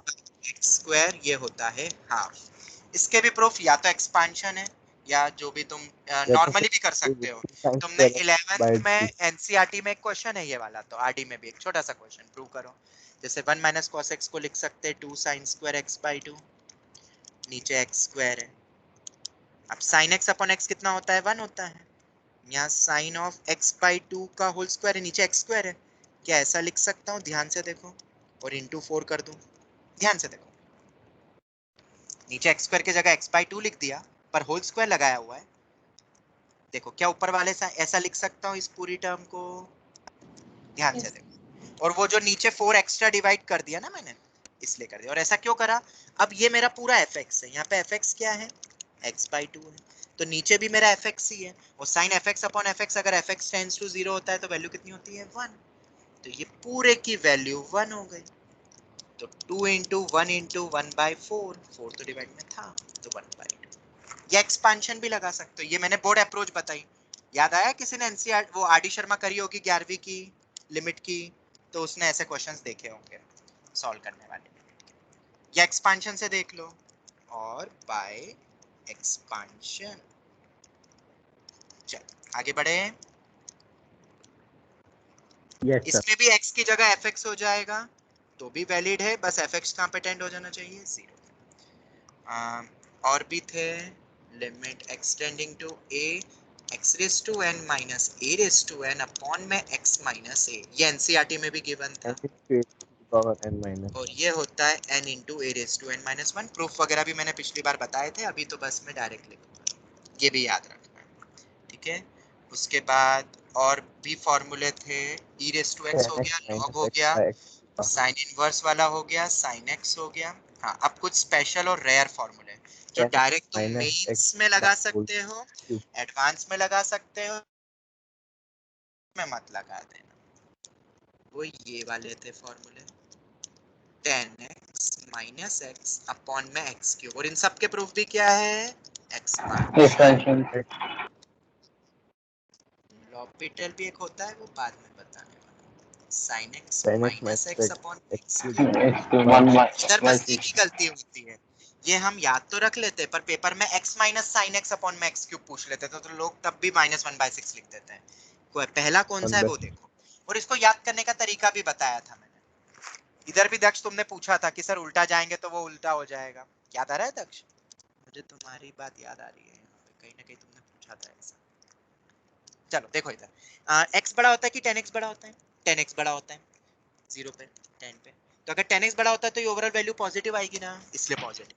x स्क्वायर ये होता है हाफ। इसके भी प्रूफ या तो एक्सपांशन है या जो भी तुम या तो नॉर्मली भी कर सकते हो। sin तुमने square x 11th by में 2. एनसीईआरटी में एक क्वेश्चन है ये वाला, तो आरडी में भी एक छोटा सा क्वेश्चन प्रूव करो। जैसे 1 माइनस cos x को लिख सकते हैं 2 sin स्क्वायर x by 2, नीचे x स्क्वायर है। अब sin x अपॉन x कितना होता है? 1 होता है। यहाँ sin ऑफ x by 2 का होल स्क्वायर है, नीचे x स्क्वायर है। क्या ऐसा लिख सकता हूँ? ध्यान से देखो, और इंटू 4 कर दूं। ध्यान से देखो, नीचे x स्क्वायर की जगह x by 2 लिख दिया, पर होल स्क्वायर लगाया हुआ है। देखो क्या ऊपर वाले से ऐसा लिख सकता हूँ इस पूरी टर्म को? ध्यान से देखो, और वो जो नीचे 4 एक्स्ट्रा डिवाइड कर दिया ना मैंने, इसलिए कर दिया। और ऐसा क्यों करा? अब ये मेरा पूरा fx है, यहाँ पे fx क्या है? x by 2 है, तो नीचे भी मेरा fx ही है। और sin fx अपॉन fx, अगर fx टेंड्स टू 0 होता है तो वैल्यू कितनी होती है? 1। तो ये पूरे की वैल्यू 1 हो गई। तो 2 इंटू 1 इंटू 1 बाई 4, 4 तो डिवाइड में था, तो 1 बाई 2। या एक्सपांशन भी लगा सकते हो, ये मैंने बोर्ड अप्रोच बताई। याद आया किसी ने एनसीईआर वो आर डी शर्मा करी होगी 11वीं की लिमिट की, तो उसने ऐसे क्वेश्चंस देखे होंगे सॉल्व करने वाले। या एक्सपांशन से देख लो, और बाय एक्सपांशन। चल आगे बढ़े। Yes sir. इसमें भी x की जगह fx हो जाएगा तो भी वैलिड है, बस fx कहाँ पे टेंड हो जाना चाहिए? 0। और भी थे, limit x tending to a x raise to n minus a raise to n upon में x माइनस a, ये एनसीईआरटी में भी गिवन था। n into a to the power n minus और 1. ये होता है n into a raise to n minus 1। Proof वगैरह भी मैंने पिछली बार बताए थे, अभी तो बस मैं डायरेक्ट लिखूंगा, ये भी याद रखना है, ठीक है। उसके बाद और भी फॉर्मूले थे, e रेज टू x हो 10x गया, minus log हो x गया, by x to the power. Sine inverse वाला हो गया, साइन x हो गया। हाँ, अब कुछ स्पेशल और रेयर फॉर्मूले जो 10x डायरेक्ट तुम minus मेंस x में by लगा whole सकते हो, cube. एडवांस में लगा सकते हो, में मत लगा देना। वो ये वाले थे फॉर्मूले, 10x माइनस x अपॉन में x क्यूब। और इन सब के प्रूफ भी क्या है? एक्सपांशन। लॉपिटल भी एक होता है, वो बाद में बताने वाला। sin x 10x minus minus x x upon x x cube cube. by इधर बस एक ही गलती होती है, ये हम याद तो रख लेते हैं, पर पेपर में x minus sine x upon में x क्यूब पूछ लेते थे, तो लोग तब भी माइनस 1/6 लिख देते हैं। कोई पहला कौन सा है वो 1/6. देखो, और इसको याद करने का तरीका भी बताया था मैंने। इधर भी दक्ष तुमने पूछा था कि सर उल्टा जाएंगे तो वो उल्टा हो जाएगा, याद आ रहा है दक्ष? मुझे तुम्हारी बात याद आ रही है, यहाँ पे कहीं ना कहीं तुमने पूछा था ऐसा। चलो देखो इधर x बड़ा होता है कि 10x बड़ा होता है? 10x बड़ा होता है 0 पे 10 पे, तो अगर 10x बड़ा होता है तो ये ओवरऑल वैल्यू पॉजिटिव आएगी ना, इसलिए पॉजिटिव,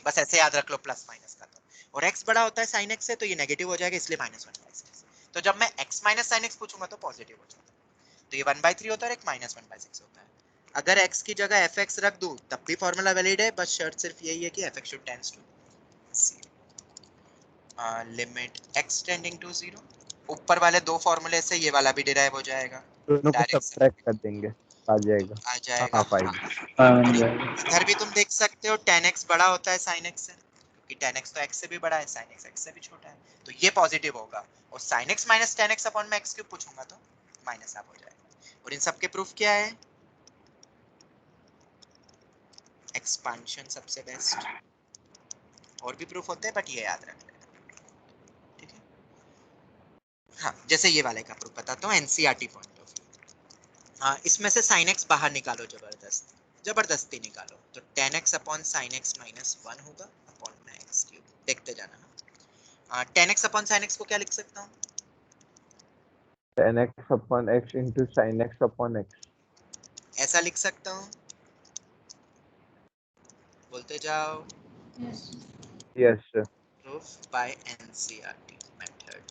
बस ऐसे याद रख लो प्लस माइनस का। तो और x बड़ा होता है sin x से, तो ये नेगेटिव हो जाएगा, इसलिए -1/6। तो जब मैं x माइनस sin x पूछूंगा तो पॉजिटिव हो जाता है, तो ये 1/3 होता है और एक -1/6 होता है। अगर x की जगह fx रख दूं तब भी फॉर्मूला वैलिड है, बस शर्त सिर्फ यही है कि fx should tends to 0। Limit x tending to 0, ऊपर वाले दो फॉर्मूले से ये वाला भी डिराइव हो जाएगा, दोनों को डायरेक्ट सब्ट्रैक्ट कर देंगे, आ जाएगा आ जाएगा। हाफ आएगी. और इधर भी तुम देख सकते हो 10x बड़ा होता है sin x से, क्योंकि 10x तो x से भी बड़ा है, sin x से भी छोटा है, तो ये पॉजिटिव होगा। और sin x minus 10x upon में x क्यूब पूछूंगा तो माइनस हाफ हो जाएगा। और इन सब के प्रूफ क्या है? एक्सपांशन सबसे बेस्ट, और भी प्रूफ होते हैं बट ये याद रख लेना, ठीक है। हाँ, जैसे ये वाले का प्रूफ बताता हूँ एनसीईआरटी पॉइंट ऑफ व्यू। हाँ, इसमें से sin x बाहर निकालो, जबरदस्ती निकालो, तो 10x upon sin x minus 1 होगा अपॉन में x क्यूब। देखते जाना। 10x अपॉन sin x को क्या लिख सकता हूँ? 10x upon x into sin x upon x. ऐसा लिख सकता हूँ, बोलते जाओ। Yes sir. Proof bye NCERT method.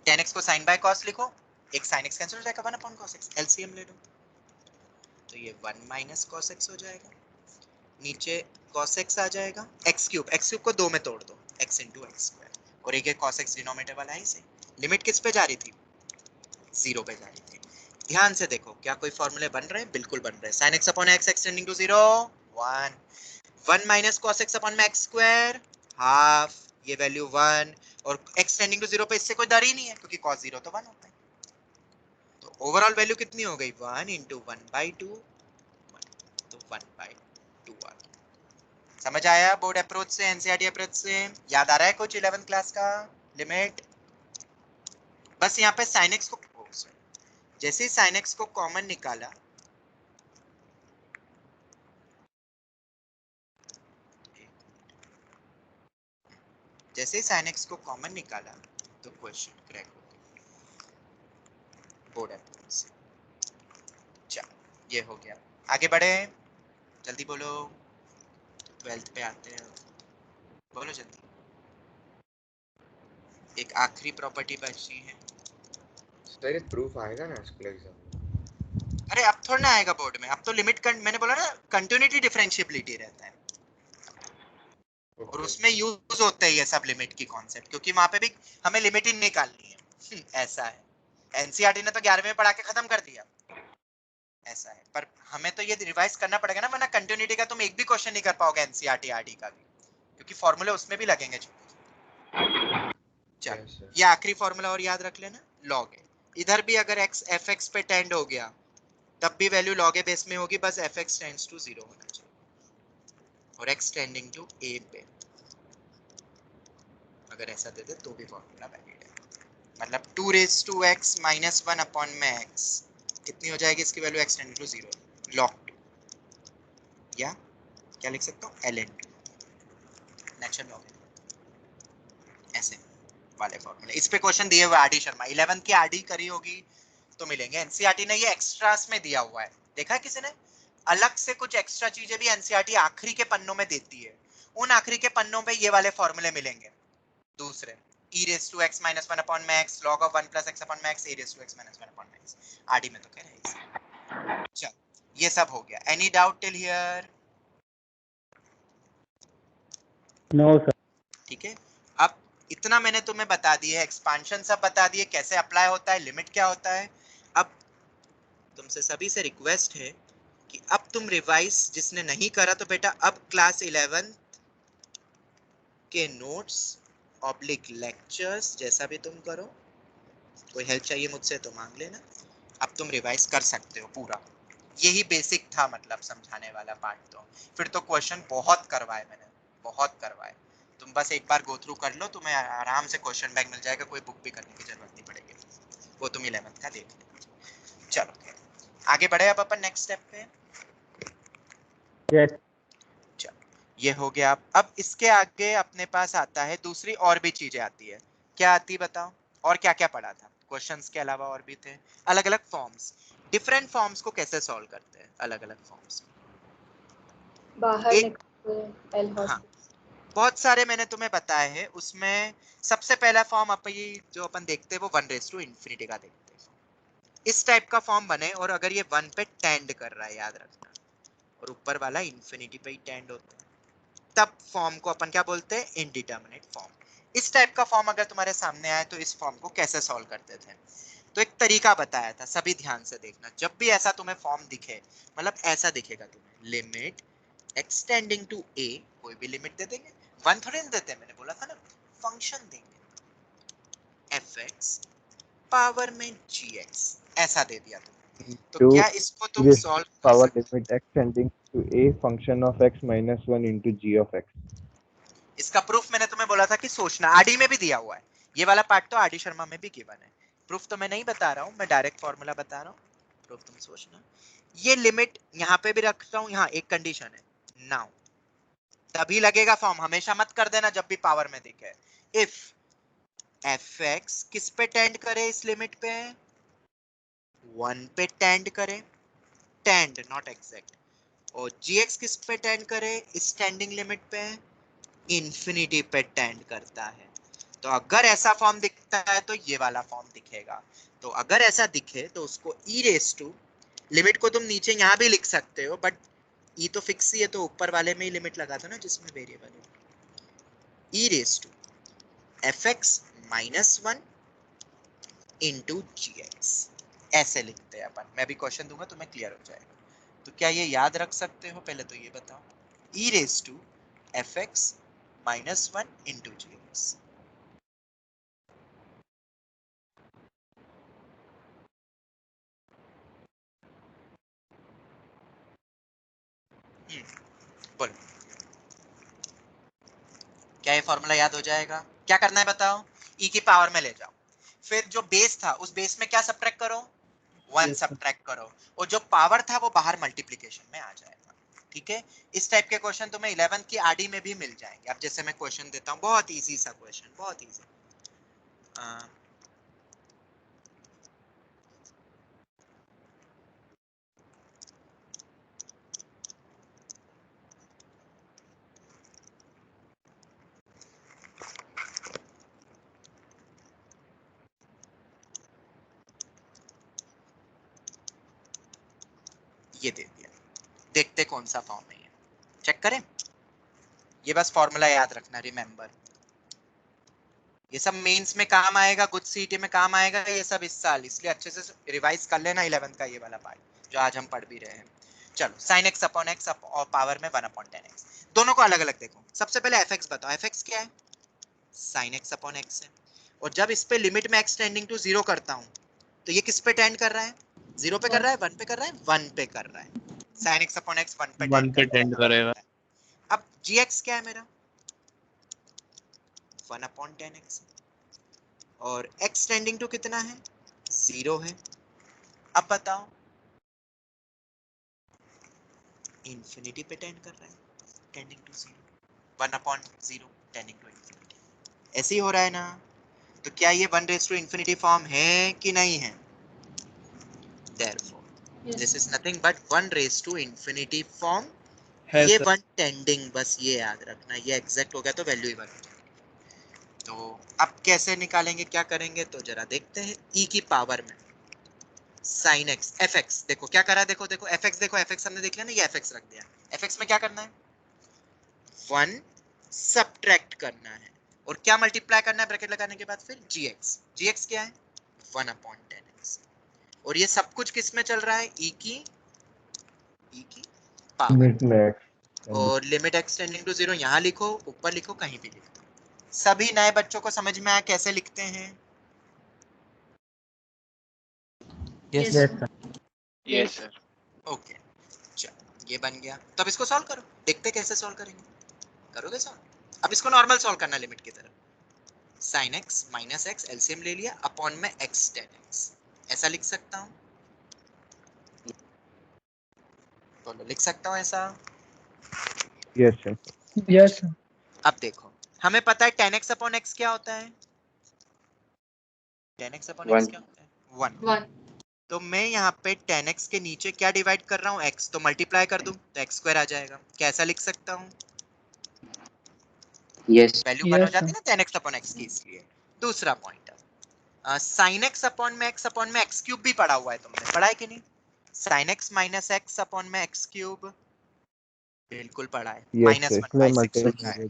tan x को sin बाय cos लिखो, एक sin x कैंसिल हो जाएगा 1 अपॉन cos x, एलसीएम ले लो तो ये 1 माइनस cos x हो जाएगा, नीचे cos x आ जाएगा, x क्यूब को 2 में तोड़ दो, x इंटू एक्स स्क्वायर, और एक cos x डिनोमिनेटर वाला है इसे, लिमिट किस पे जा रही थी, 0 पे जा रही थी। ध्यान से देखो क्या कोई फॉर्मूले बन रहे हैं, बिल्कुल बन रहे हैं। sin x upon x extending to 0 1 minus cos x upon x square half, ये वैल्यू 1, और x टेंडिंग टू 0 पे इससे कोई डर ही नहीं है क्योंकि cos 0 तो 1 होता है। तो ओवरऑल वैल्यू कितनी हो गई 1 इंटू 1/2, तो 1/2 आ गई। समझ आया बोर्ड अप्रोच से, एनसीईआरटी अप्रोच से? याद आ रहा है कुछ 11th क्लास का लिमिट? बस यहाँ पे sin x को, जैसे ही sin x को कॉमन निकाला, जैसे ही sin x को कॉमन निकाला तो क्वेश्चन क्रैक हो गया बोर्ड अप्रोच से। चलो ये हो गया, आगे बढ़े, जल्दी बोलो, 12th पे आते हैं, बोलो जल्दी। एक आखिरी प्रॉपर्टी बची है। सर ये प्रूफ आएगा ना स्कूल एग्जाम? अरे अब थोड़ा ना आएगा बोर्ड में, अब तो लिमिट मैंने बोला ना कंटिन्यूटी डिफरेंशिएबिलिटी रहता है, और उसमें यूज होते हैं ये सब लिमिट की कॉन्सेप्ट, क्योंकि वहां पे भी हमें लिमिट ही निकालनी है। ऐसा है, एनसीईआरटी ने तो 11वें में पढ़ा के खत्म कर दिया, ऐसा है, पर हमें तो ये रिवाइज करना पड़ेगा ना, वरना कंटिन्यूटी का तुम एक भी क्वेश्चन नहीं कर पाओगे एनसीईआरटी आरडी का भी, क्योंकि फॉर्मूले उसमें भी लगेंगे। चलो ये आखिरी फॉर्मूला और याद रख लेना, लॉग है, इधर भी अगर x fx पे टेंड हो गया तब भी वैल्यू log a बेस में होगी, बस fx टेंड्स टू 0 होना चाहिए, और x टेंडिंग टू a पे अगर ऐसा दे दे तो भी फॉर्मूला वैलिड है। मतलब 2 raise to x minus 1 upon में x कितनी हो जाएगी इसकी value, x tending to 0 log 2, या क्या लिख सकता हूँ ln 2 नेचुरल लॉग, ऐसे वाले फॉर्मूले। इस पे क्वेश्चन दिए हुए आरडी शर्मा, 11th की आरडी करी होगी तो मिलेंगे। एनसीईआरटी ने ये एक्स्ट्रास में दिया हुआ है, देखा है किसी ने? अलग से कुछ एक्स्ट्रा चीजें भी एनसीईआरटी आखिरी के पन्नों में देती है, उन आखिरी के पन्नों पे ये वाले फॉर्मूले मिलेंगे दूसरे, e raised to x minus 1 upon max, log of 1 plus x upon max, e raised to x minus 1 upon max, RD में तो कह रहे हैं। चल ये सब हो गया, any doubt till here? No sir. ठीक है, अब इतना मैंने तुम्हें बता दिया है, एक्सपांशन सब बता दिए, कैसे अप्लाई होता है, लिमिट क्या होता है। अब तुमसे सभी से रिक्वेस्ट है कि अब तुम रिवाइज, जिसने नहीं करा तो बेटा अब क्लास 11 के नोट्स ऑब्लिक लेक्चर्स जैसा भी तुम करो, कोई हेल्प चाहिए मुझसे तो मांग लेना, अब तुम रिवाइज कर सकते हो पूरा। यही बेसिक था, मतलब समझाने वाला पार्ट। तो फिर तो क्वेश्चन बहुत करवाए मैंने, बहुत करवाए, तुम बस एक बार गो थ्रू कर लो, तुम्हें आराम से क्वेश्चन बैंक मिल जाएगा, कोई बुक भी करने की जरूरत नहीं पड़ेगी, वो तुम 11th का देख लो। चलो आगे बढ़े अब अपन नेक्स्ट स्टेप पे। चलो ये हो गया। अब इसके आगे अपने पास आता है दूसरी और भी चीजें आती है, क्या आती बताओ, और क्या क्या पढ़ा था क्वेश्चंस के अलावा, और भी थे अलग अलग फॉर्म्स, डिफरेंट फॉर्म्स को कैसे सॉल्व करते हैं, अलग अलग फॉर्म्स बाहर एक, निकल एल हाँ बहुत सारे मैंने तुम्हें बताए हैं। उसमें सबसे पहला फॉर्म जो अपन देखते हैं वो 1 रेज़ टू इंफिनिटी का देखते हैं। इस टाइप का फॉर्म बने और अगर ये 1 पे टेंड कर रहा है, याद रखना, और ऊपर वाला इंफिनिटी पे ही टेंड होता है, तब फॉर्म को अपन क्या बोलते हैं, इनडिटरमिनेट फॉर्म। इस टाइप का फॉर्म अगर तुम्हारे सामने आए तो इस फॉर्म को कैसे सॉल्व करते थे, तो एक तरीका बताया था, सभी ध्यान से देखना। जब भी ऐसा तुम्हें फॉर्म दिखे, मतलब ऐसा दिखेगा तुम्हें, लिमिट एक्सटेंडिंग टू a, कोई भी लिमिट दे देंगे, 1 थोड़े ना देते हैं, मैंने बोला था ना, फंक्शन देंगे fx पावर में gx, ऐसा दे दिया तुमने, तो क्या इसको तुम सॉल्व कर पावर सकते? Limit extending to a function of x minus 1 into g of x। इसका प्रूफ मैंने तुम्हें बोला था कि सोचना, आरडी में भी दिया हुआ है, ये वाला पार्ट तो आरडी शर्मा में भी गिवन है। प्रूफ तो मैं नहीं बता रहा हूँ, मैं डायरेक्ट फॉर्मूला बता रहा हूँ, प्रूफ तुम सोचना। ये लिमिट यहाँ पे भी रखता हूँ, यहाँ एक कंडीशन है, नाउ तभी लगेगा फॉर्म, हमेशा मत कर देना जब भी पावर में दिखे। इफ fx किस पे टेंड करे, इस लिमिट पे 1 पे टेंड करे, टेंड नॉट एग्जैक्ट, और gx किस पे टेंड करे, इस टेंडिंग लिमिट पे इंफिनिटी पे टेंड करता है, तो अगर ऐसा फॉर्म दिखता है तो ये वाला फॉर्म दिखेगा। तो अगर ऐसा दिखे तो उसको ई रेस टू, लिमिट को तुम नीचे यहाँ भी लिख सकते हो, बट ई तो फिक्स ही है तो ऊपर वाले में ही लिमिट लगा दो ना जिसमें वेरिएबल है। E raise to f x minus one into g x, ऐसे लिखते हैं अपन। मैं भी क्वेश्चन दूंगा तुम्हें क्लियर हो जाएगा। तो क्या ये याद रख सकते हो? पहले तो ये बताओ, e raise to f x minus one into g x. बोलो, क्या ये फॉर्मूला याद हो जाएगा? क्या करना है बताओ? ई की पावर में ले जाओ, फिर जो बेस था उस बेस में क्या सब्ट्रैक्ट करो? वन सब्ट्रैक्ट करो, और जो पावर था वो बाहर मल्टीप्लिकेशन में आ जाएगा। ठीक है, इस टाइप के क्वेश्चन तुम्हें 11th की आरडी में भी मिल जाएंगे। अब जैसे मैं क्वेश्चन देता हूँ, बहुत इजी सा क्वेश्चन, बहुत इजी। ये दे दिया, देखते कौन सा फॉर्म है ये, चेक करें। ये बस फॉर्मूला याद रखना, रिमेंबर। ये सब मेंस में काम आएगा, कुछ सीटी में काम आएगा ये सब इस साल, इसलिए अच्छे से रिवाइज कर लेना 11th का ये वाला पार्ट जो आज हम पढ़ भी रहे हैं। चलो, साइन एक्स अपॉन एक्स और पावर में 1/10x, दोनों को अलग अलग देखो। सबसे पहले एफ एक्स बताओ, एफ एक्स क्या है? साइन एक्स अपॉन एक्स है। और जब इस पे लिमिट में एक्स टेंडिंग टू 0 करता हूँ तो ये किस पे टेंड कर रहा है? 0 पे कर रहा है, 1 पे कर रहा है, 1 पे कर रहा है। साइन एक्स अपॉन एक्स 1 पे टेंड करेगा। अब जी एक्स क्या है मेरा? 1/10x, और x टेंडिंग टू कितना है? 0 है। अब बताओ, इंफिनिटी पे टेंड कर रहा है, tending to 0, 1/0 tending to infinity. ऐसे ही हो रहा है ना? तो क्या ये 1 रेज़ टू इंफिनिटी फॉर्म है कि नहीं है? Therefore this is nothing but 1 raise to infinity form. ये 1 टेंडिंग, बस ये याद रखना, ये एग्जैक्ट हो गया तो वैल्यू ही 1 हो जाएगी। तो अब कैसे निकालेंगे, क्या करेंगे, तो जरा देखते हैं। e की पावर में sin x एफ एक्स, देखो क्या करा, देखो देखो एफ एक्स, देखो एफ एक्स हमने देख लिया ना, ये एफ एक्स रख दिया। एफ एक्स में क्या करना है? 1 सब्ट्रैक्ट करना है, और क्या मल्टीप्लाई करना है ब्रैकेट लगाने के बाद? फिर gx, gx क्या है? 1/10x। और ये सब कुछ किस में चल रहा है? e की पावर, लिमिट में x और लिमिट x टेंडिंग टू 0 यहाँ लिखो, ऊपर लिखो, कहीं भी लिखो। सभी नए बच्चों को समझ में आया कैसे लिखते हैं? Yes yes sir. ओके, चलो ये बन गया। तो अब इसको सॉल्व करो, देखते कैसे सॉल्व करेंगे। करोगे सॉल्व? अब इसको नॉर्मल सॉल्व करना, लिमिट की तरफ। sin x minus x LCM ले लिया, अपॉन में x tan x, ऐसा लिख सकता हूँ? बोलो, लिख सकता हूँ ऐसा? Yes sir. यस अब देखो, हमें पता है tan x अपॉन x क्या होता है? tan x upon x One. क्या होता है? 1। 1 तो मैं यहाँ पे tan x के नीचे क्या डिवाइड कर रहा हूँ? x, तो मल्टीप्लाई कर दूं तो x स्क्वायर आ जाएगा। कैसा लिख सकता हूँ? यस। वैल्यू 1 हो जाती है ना tan x अपॉन x की, इसलिए। दूसरा पॉइंट, sin x अपॉन में x क्यूब भी पढ़ा हुआ है, तुमने पढ़ा है कि नहीं? sin x minus x upon में x क्यूब, बिल्कुल पढ़ा है। यस माइनस सर, 1/6 होता है, मल्टीप्लाई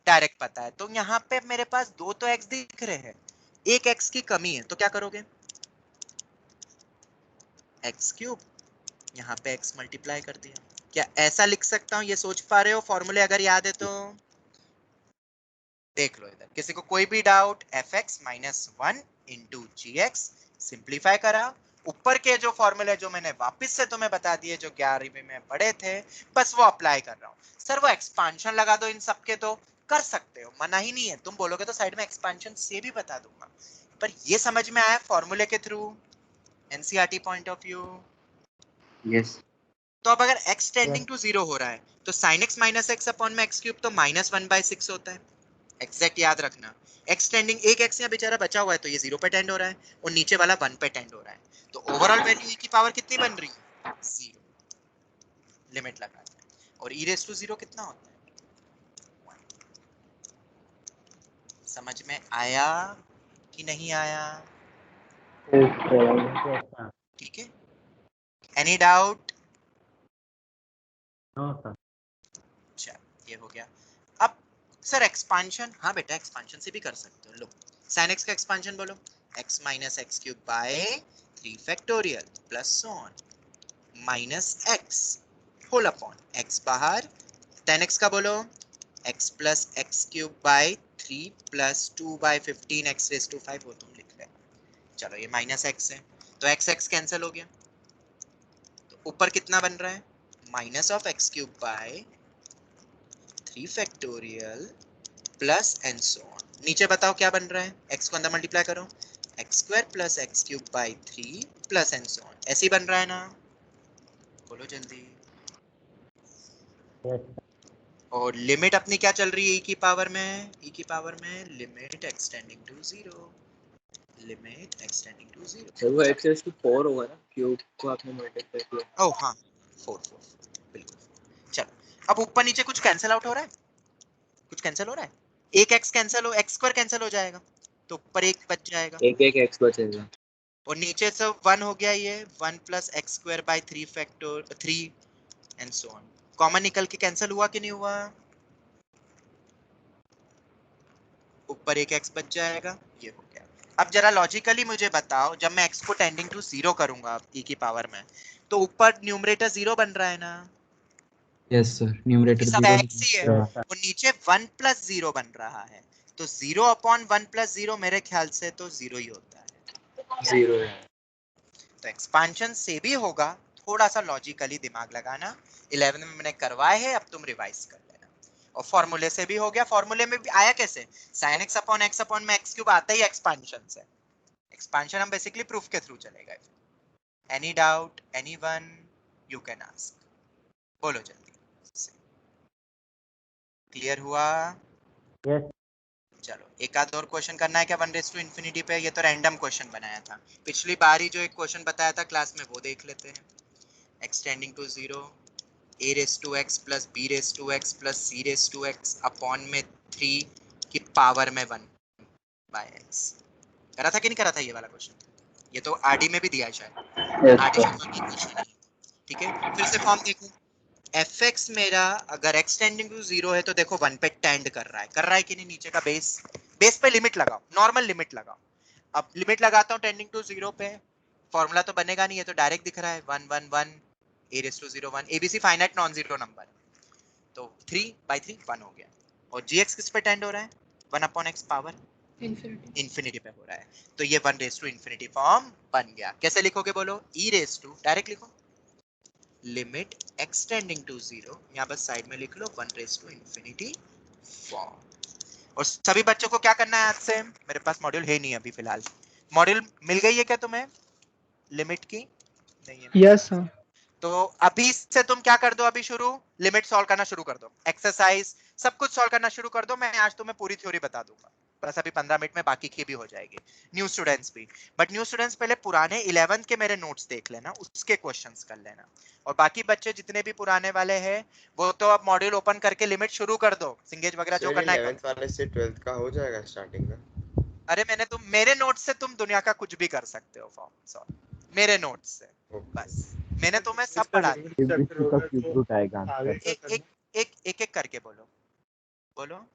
डायरेक्ट पता है। तो यहाँ पे मेरे पास 2 तो x दिख रहे हैं, एक x की कमी है, तो क्या करोगे? x क्यूब, यहाँ पे x मल्टीप्लाई कर दिया। क्या ऐसा लिख सकता हूँ? ये सोच पा रहे हो? फॉर्मूले अगर याद है तो देख लो इधर। किसी को कोई भी doubt? F x minus 1 into g x, simplify करा, ऊपर के जो फॉर्मूले जो मैंने वापस से तुम्हें बता दिए, जो 11वीं में पढ़े थे, बस वो अप्लाई कर रहा हूँ। सर वो एक्सपांशन लगा दो इन सब के, तो कर सकते हो, मना ही नहीं है। तुम बोलोगे तो साइड में एक्सपांशन से भी बता दूंगा, पर ये समझ में आया फॉर्मूले के through, NCERT point of view. Yes. तो अब अगर x टेंडिंग टू 0 हो रहा है तो sin x minus x upon में x क्यूब तो माइनस 1/6 होता है। एग्जैक्ट याद रखना। x टेंडिंग, एक x यहाँ बेचारा बचा हुआ है, तो ये 0 पे टेंड हो रहा है, और नीचे वाला 1 पे टेंड हो रहा है। तो ओवरऑल वैल्यू e की पावर कितनी बन रही है? 0। लिमिट लगा है। और e रेज़ टू 0 कितना होता है? 1। समझ में आया कि नहीं आया? ठीक है, एनी डाउट? अच्छा, ये हो गया। अब सर एक्सपांशन, हाँ बेटा एक्सपांशन से भी कर सकते हो। लो sin x का एक्सपांशन बोलो, x minus x cube by 3 factorial plus so on minus x whole upon x बाहर, tan x का बोलो x plus x cube by 3 plus 2 by 15 x raise to 5 वो तुम लिख ले। चलो ये माइनस x है तो x x कैंसिल हो गया, तो ऊपर कितना बन रहा है minus of x cube by 3 factorial plus and so on. नीचे बताओ क्या बन रहा है, x को अंदर मल्टीप्लाई करो, x square plus x cube by 3 plus and so on. ऐसे ही बन रहा है ना, बोलो जल्दी। और लिमिट अपनी क्या चल रही है e की पावर में, e की पावर में limit extending to 0, limit extending to 0। Sir वो x रेज़ टू 4 होगा ना, क्यूब को आपने मल्टीप्लाई किया। ओह हाँ 4 बिल्कुल। चलो अब ऊपर नीचे कुछ कैंसिल आउट हो रहा है, कुछ कैंसिल हो रहा है, एक x कैंसिल हो, x स्क्वायर कैंसिल हो जाएगा तो ऊपर एक बच जाएगा, एक x बचेगा और नीचे से 1 हो गया, ये 1 plus x square by 3 factor 3 and so on. Common निकल के कैंसिल हुआ कि नहीं हुआ, ऊपर एक x बच जाएगा, ये हो गया। अब जरा लॉजिकली मुझे बताओ, जब मैं x को टेंडिंग टू 0 करूंगा e की पावर में, तो ऊपर न्यूमरेटर 0 बन रहा है ना, यस सर, न्यूमरेटर सब 0 x ही है, और नीचे 1 प्लस 0 बन रहा है, तो 0 अपॉन 1 प्लस 0 मेरे ख्याल से तो 0 ही होता है, 0 है। तो एक्सपांशन से भी होगा, थोड़ा सा लॉजिकली दिमाग लगाना, 11 में मैंने करवाए हैं, अब तुम रिवाइज कर लेना। और फॉर्मूले से भी हो गया, फॉर्मूले में भी आया कैसे, sin x अपॉन में x क्यूब आता ही एक्सपांशन से, एक्सपांशन हम बेसिकली प्रूफ के थ्रू चले गए। Any doubt, anyone, you can ask, बोलो जल्दी। क्लियर हुआ? यस। चलो एक आध और क्वेश्चन करना है क्या 1/∞ पे, ये तो रैंडम क्वेश्चन बनाया था, पिछली बार ही जो एक क्वेश्चन बताया था क्लास में वो देख लेते हैं। Extending to 0 a raise to x plus b raise to x plus c raise to x upon में 3 की पावर में 1 बाय x। करा था कि नहीं करा था ये वाला क्वेश्चन, ये तो आरडी में भी दिया है शायद, आरडी में तो क्वेश्चन है। ठीक है, फिर से फॉर्म देखो, fx मेरा अगर एक्सटेंडिंग टू 0 है तो देखो 1 पे टेंड कर रहा है कि नहीं, नीचे का बेस पे लिमिट लगाओ, नॉर्मल लिमिट लगाओ। अब लिमिट लगाता हूं टेंडिंग टू 0 पे, फॉर्मूला तो बनेगा नहीं, ये तो डायरेक्ट दिख रहा है 1 1 1 a raise to 0 1, abc finite non zero number, तो 3/3 1 हो गया। और gx किस पे टेंड हो रहा है, 1 अपॉन x पावर इंफिनिटी पे हो रहा है, तो ये 1 रेज़ टू इंफिनिटी फॉर्म बन गया। कैसे लिखोगे बोलो, e रेज़ टू, डायरेक्ट लिखो, लिमिट एक्सटेंडिंग टू 0, यहाँ बस साइड में लिख लो 1 रेज़ टू इंफिनिटी फॉर्म। और सभी बच्चों को क्या करना है आज से, मेरे पास मॉड्यूल है नहीं अभी फिलहाल, मॉड्यूल मिल गई है क्या तुम्हें लिमिट की, नहीं है? Yes sir. तो अभी से तुम क्या कर दो, अभी शुरू लिमिट सॉल्व करना शुरू कर दो, एक्सरसाइज सब कुछ सॉल्व करना शुरू कर दो। मैं आज तुम्हें पूरी थ्योरी बता दूंगा, बस अभी 15 मिनट में बाकी की भी हो जाएगी, न्यू स्टूडेंट्स भी। बट न्यू स्टूडेंट्स पहले पुराने 11th के मेरे नोट्स देख लेना, उसके क्वेश्चंस कर लेना, और बाकी बच्चे जितने भी पुराने वाले हैं वो तो अब मॉड्यूल ओपन करके लिमिट शुरू कर दो, सिंगेज वगैरह जो करना है। 11th वाले से 12th का हो जाएगा स्टार्टिंग में। अरे मेरे नोट्स से तुम दुनिया का कुछ भी कर सकते हो फॉर्म सॉल्व, मेरे नोट्स से बस, मैंने तुम्हें सब पढ़ा दिया। एक करके बोलो, बोलो।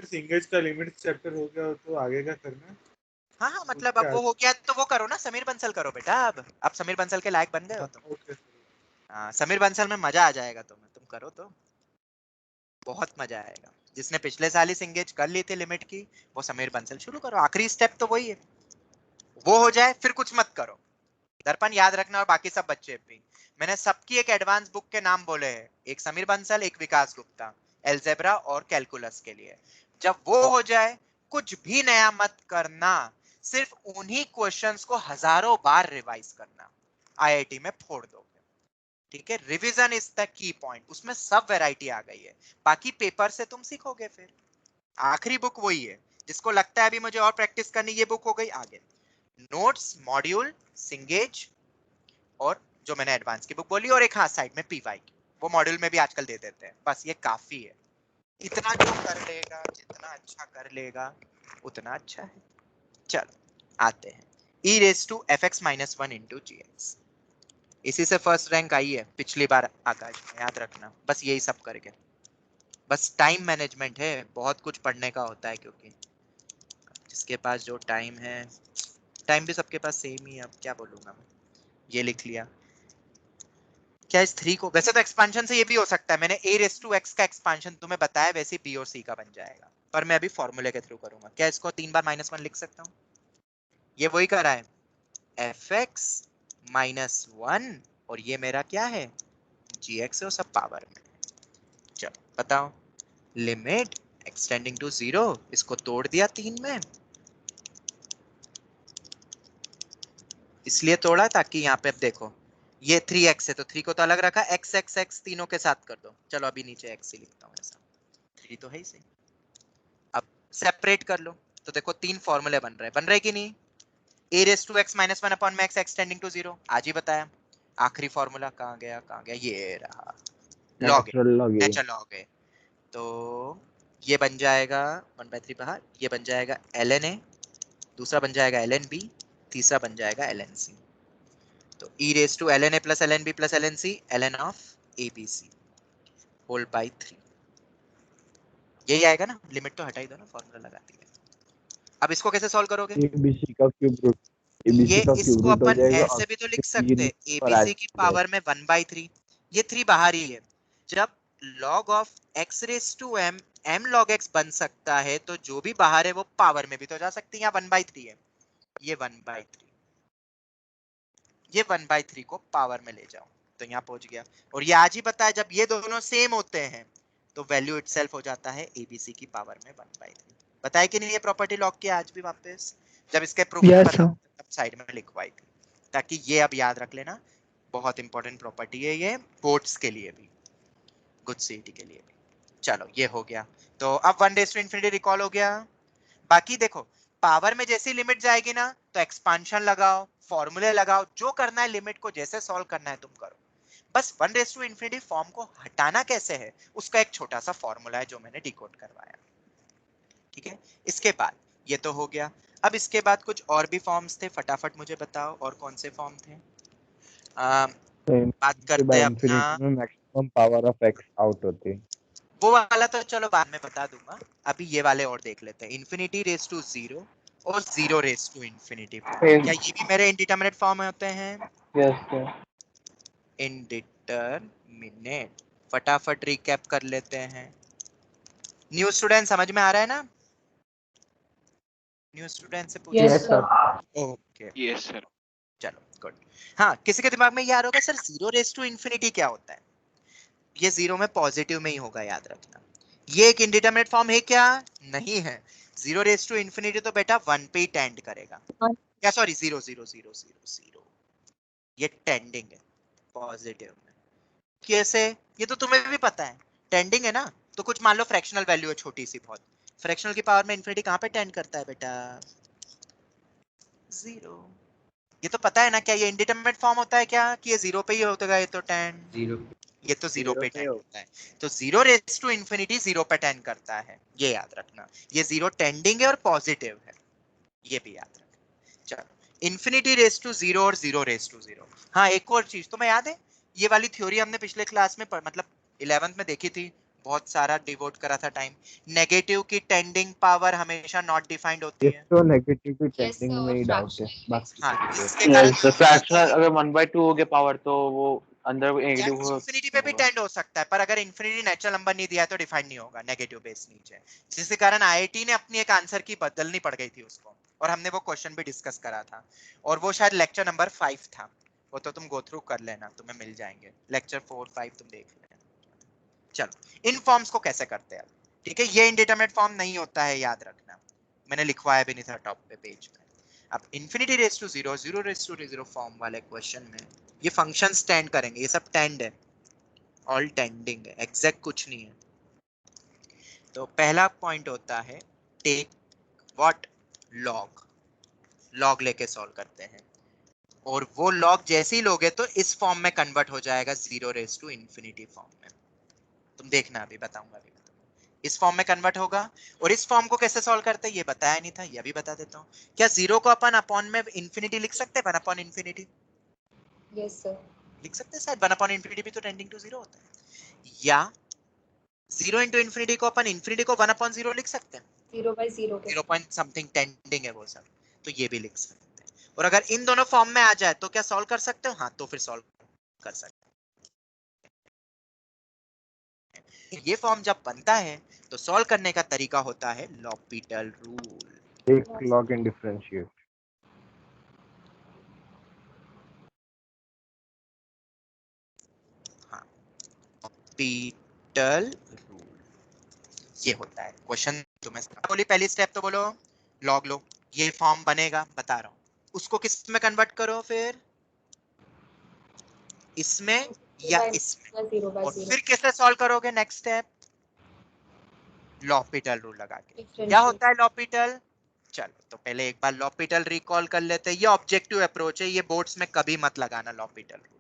सिंगेज का लिमिट चैप्टर हो गया तो आगे का करना। हाँ हाँ, मतलब अब वो हो गया तो वो करो ना, समीर बंसल करो बेटा, अब समीर बंसल के लायक बन गए हो तुम। हाँ समीर बंसल में मजा आ जाएगा तुम्हें, तुम करो तो बहुत मजा आएगा। जिसने पिछले साल ही सिंगेज कर ली थी लिमिट की, वो समीर बंसल शुरू करो, आखिरी स्टेप तो वही है, वो हो जाए फिर कुछ मत करो। दर्पण याद रखना और बाकी सब बच्चे भी, मैंने सबकी एक एडवांस बुक के नाम बोले हैं, एक समीर बंसल, एक विकास गुप्ता, एल्जेब्रा और कैलकुलस के लिए। जब वो हो जाए कुछ भी नया मत करना, सिर्फ उन्हीं क्वेश्चंस को हजारों बार रिवाइज करना, आईआईटी में फोड़ दोगे। ठीक है, revision is the key point, उसमें सब वैरायटी आ गई है, बाकी पेपर से तुम सीखोगे। फिर आखिरी बुक वही है, जिसको लगता है अभी मुझे और प्रैक्टिस करनी, ये बुक हो गई आगे, नोट्स, मॉड्यूल, सिंगेज और जो मैंने एडवांस की बुक बोली, और एक हाथ साइड में पीवाई की, वो मॉड्यूल में भी आजकल दे देते हैं, बस ये काफी है। इतना जो कर लेगा, जितना अच्छा कर लेगा उतना अच्छा है। चलो आते हैं e raise to fx minus 1 into gx। इसी से फर्स्ट रैंक आई है पिछली बार आकाश में, याद रखना। बस यही सब करके, बस टाइम मैनेजमेंट है, बहुत कुछ पढ़ने का होता है, क्योंकि जिसके पास जो टाइम है, टाइम भी सबके पास सेम ही है, अब क्या बोलूंगा मैं। ये लिख लिया। क्या इस 3 को, वैसे तो एक्सपांशन से ये भी हो सकता है, मैंने a रेज टू x का एक्सपांशन तुम्हें बताया, वैसे b और c का बन जाएगा, पर मैं अभी फॉर्मूले के थ्रू करूंगा। क्या इसको 3 बार -1 लिख सकता हूँ? ये वही करा है, fx माइनस 1, और ये मेरा क्या है, gx है, और सब पावर में। चलो बताओ, लिमिट एक्सटेंडिंग टू 0, इसको तोड़ दिया 3 में, इसलिए तोड़ा ताकि यहाँ पे अब देखो ये 3x है तो 3 को तो अलग रखा, x x x तीनों के साथ कर दो। चलो अभी नीचे x ही लिखता हूँ, ऐसा 3 तो है ही सही। अब सेपरेट कर लो, तो देखो 3 फॉर्मूले बन रहे कि नहीं। a raise to x minus 1 upon max extending to 0, आज ही बताया। आखिरी फॉर्मूला कहाँ गया, ये रहा, लॉग लॉग है। तो ये बन जाएगा 1/3 बाहर, ये बन जाएगा ln a, दूसरा बन जाएगा ln b, तीसरा बन जाएगा ln c। तो e raise to ln a plus ln b plus ln c ln of abc whole by 3, यही आएगा ना। लिमिट तो हटा ही दो ना, फॉर्मूला लगाती है। अब इसको कैसे सॉल्व करोगे? ABC का क्यूब रूट, ये ABC का क्यूब इसको रूट हो अपन जाएगा और ऐसे भी तो लिख ये सकते हैं, पर आ abc की पावर में 1/3, ये 3 बाहर ही है। जब log of x raise to m m log x बन सकता है, तो जो भी बाहर है वो पावर में भी तो जा सकती है। यहाँ 1/3 है, ये 1/3, ये 1/3 को पावर में ले जाओ, तो यहाँ पहुंच गया। और ये आज ही पता है, जब ये दोनों सेम होते हैं तो वैल्यू इटसेल्फ हो जाता है abc की पावर में 1/3। बताया कि नहीं ये प्रॉपर्टी लॉग की आज भी वापस, जब इसके प्रूफ में बताऊं तब साइड में लिखवाई थी, ताकि ये अब याद रख लेना, बहुत इंपॉर्टेंट प्रॉपर्टी है ये, बोर्ड्स के लिए भी, गुड सीईटी के लिए भी। चलो ये हो गया, तो अब 1/∞ रिकॉल हो गया। बाकी देखो, पावर में जैसी लिमिट जाएगी ना, तो एक्सपांशन लगाओ, फॉर्मूले लगाओ, जो करना है लिमिट को जैसे सॉल्व करना है तुम करो। बस 1/∞ फॉर्म को हटाना कैसे है, उसका एक छोटा सा फॉर्मूला है जो मैंने डिकोड करवाया। ठीक है, इसके बाद ये तो हो गया। अब इसके बाद कुछ और भी फॉर्म्स थे, फटाफट मुझे बताओ और कौन से फॉर्म थे। बात करते हैं अपना, में maximum power of x out होती है। वो वाला तो चलो बाद में बता दूंगा, अभी ये वाले और देख लेते हैं। इन्फिनिटी रेज टू 0 और 0 रेज टू इन्फिनिटी, क्या ये भी मेरे इंडिटरमिनेट फॉर्म में होते हैं? Yes indeterminate. फटाफट रिकैप कर लेते हैं। न्यू स्टूडेंट समझ में आ रहा है ना? न्यू स्टूडेंट से पूछो। Yes, sir. Okay, yes sir. चलो गुड। हाँ, किसी के दिमाग में ये आ रहा होगा सर 0 रेज टू इन्फिनिटी क्या होता है? ये 0 में पॉजिटिव में ही होगा, याद रखना। ये एक इंडिटरमिनेट फॉर्म है क्या? नहीं है। 0 रेज टू इन्फिनिटी तो बेटा 1 पे ही टेंड करेगा, या सॉरी 0 0 0 0 0, ये टेंडिंग है पॉजिटिव में। कैसे? ये तो तुम्हें भी पता है, टेंडिंग है ना, तो कुछ मान लो फ्रैक्शनल वैल्यू है छोटी सी बहुत, फ्रैक्शनल की पावर में इन्फिनिटी कहाँ पे टेंड करता है बेटा? 0। ये तो पता है ना, क्या ये इंडिटरमिनेट फॉर्म होता है क्या, कि ये 0 पे ही होगा? ये तो टेंड 0, ये तो 0 पे टेंड होता है। तो 0 रेज टू इन्फिनिटी 0 पे टेंड करता है, ये याद रखना। ये 0 टेंडिंग है और पॉजिटिव है, ये भी याद रखना। चलो, इन्फिनिटी रेज टू 0 और 0 रेज टू 0। हाँ, एक और चीज तुम्हें याद है, ये वाली थ्योरी हमने पिछले क्लास में मतलब 11th में देखी थी, बहुत सारा डिवोट करा था टाइम। नेगेटिव की टेंडिंग पावर हमेशा नॉट डिफाइंड होती है। तो नेगेटिव की Yes, टेंडिंग sir. में ही डाउट है, Fractional बाकी हाँ, सब इसके कारण फ्रैक्शनल अगर 1/2 हो गया पावर तो वो अंदर या नेगेटिव इंफिनिटी पे भी टेंड हो सकता है, पर अगर इंफिनिटी नेचुरल नंबर नहीं दिया है तो डिफाइंड नहीं होगा, नेगेटिव बेस नीचे, जिसके कारण आईआईटी ने अपनी एक आंसर की बदलनी पड़ गई थी उसको, और हमने वो क्वेश्चन भी डिस्कस करा था, और वो शायद लेक्चर नंबर 5 था, वो तो तुम गो थ्रू कर लेना, तुम्हें मिल जाएंगे लेक्चर 4 5 तुम देख लेना। चलो, इन फॉर्म्स को कैसे करते हैं? ठीक है, ये इंडिटरमिनेट फॉर्म नहीं होता है, याद रखना, मैंने लिखवाया भी नहीं था टॉप पे पेज पे। अब infinity raise to 0 0 raise to 0 form वाले क्वेश्चन में ये फंक्शन टेंड करेंगे, ये सब टेंड है, ऑल टेंडिंग है, एग्जैक्ट कुछ नहीं है। तो पहला पॉइंट होता है टेक व्हाट, लॉग, लॉग लेके सॉल्व करते हैं, और वो लॉग जैसे ही लोगे तो इस फॉर्म में कन्वर्ट हो जाएगा 0 रेज टू इन्फिनिटी फॉर्म में। तुम देखना, अभी बताऊंगा। इस फॉर्म में कन्वर्ट होगा। और इस फॉर्म को कैसे सॉल्व करते हैं ये बताया नहीं था, ये भी बता देता हूँ। क्या जीरो को अपन अपॉन में इंफिनिटी लिख सकते हैं? One upon infinity yes sir. लिख सकते हैं शायद। वन अपॉन इंफिनिटी भी तो टेंडिंग टू जीरो होता है। या जीरो इंटू इंफिनिटी को अपन इंफिनिटी को वन अपॉन जीरो लिख सकते हैं। 0/0 के जीरो पॉइंट समथिंग टेंडिंग है वो सब, तो ये भी लिख सकते हैं। और अगर इन दोनों फॉर्म में आ जाए तो क्या सॉल्व कर सकते हो? हाँ, तो फिर सॉल्व कर सकते हैं। ये फॉर्म जब बनता है तो सॉल्व करने का तरीका होता है L'Hôpital rule. Take log and differentiate. हाँ, लॉपिटल रूल ये होता है। क्वेश्चन तुम्हें बोली पहली स्टेप तो बोलो लॉग लो, ये फॉर्म बनेगा बता रहा हूँ। उसको किस में कन्वर्ट करो फिर? इसमें या इसमें। और 0/0 फिर कैसे सॉल्व करोगे? नेक्स्ट स्टेप लॉपिटल रूल लगा के। क्या होता है लॉपिटल? चलो तो पहले एक बार लॉपिटल रिकॉल कर लेते हैं। ये ऑब्जेक्टिव अप्रोच है, ये बोर्ड्स में कभी मत लगाना लॉपिटल रूल।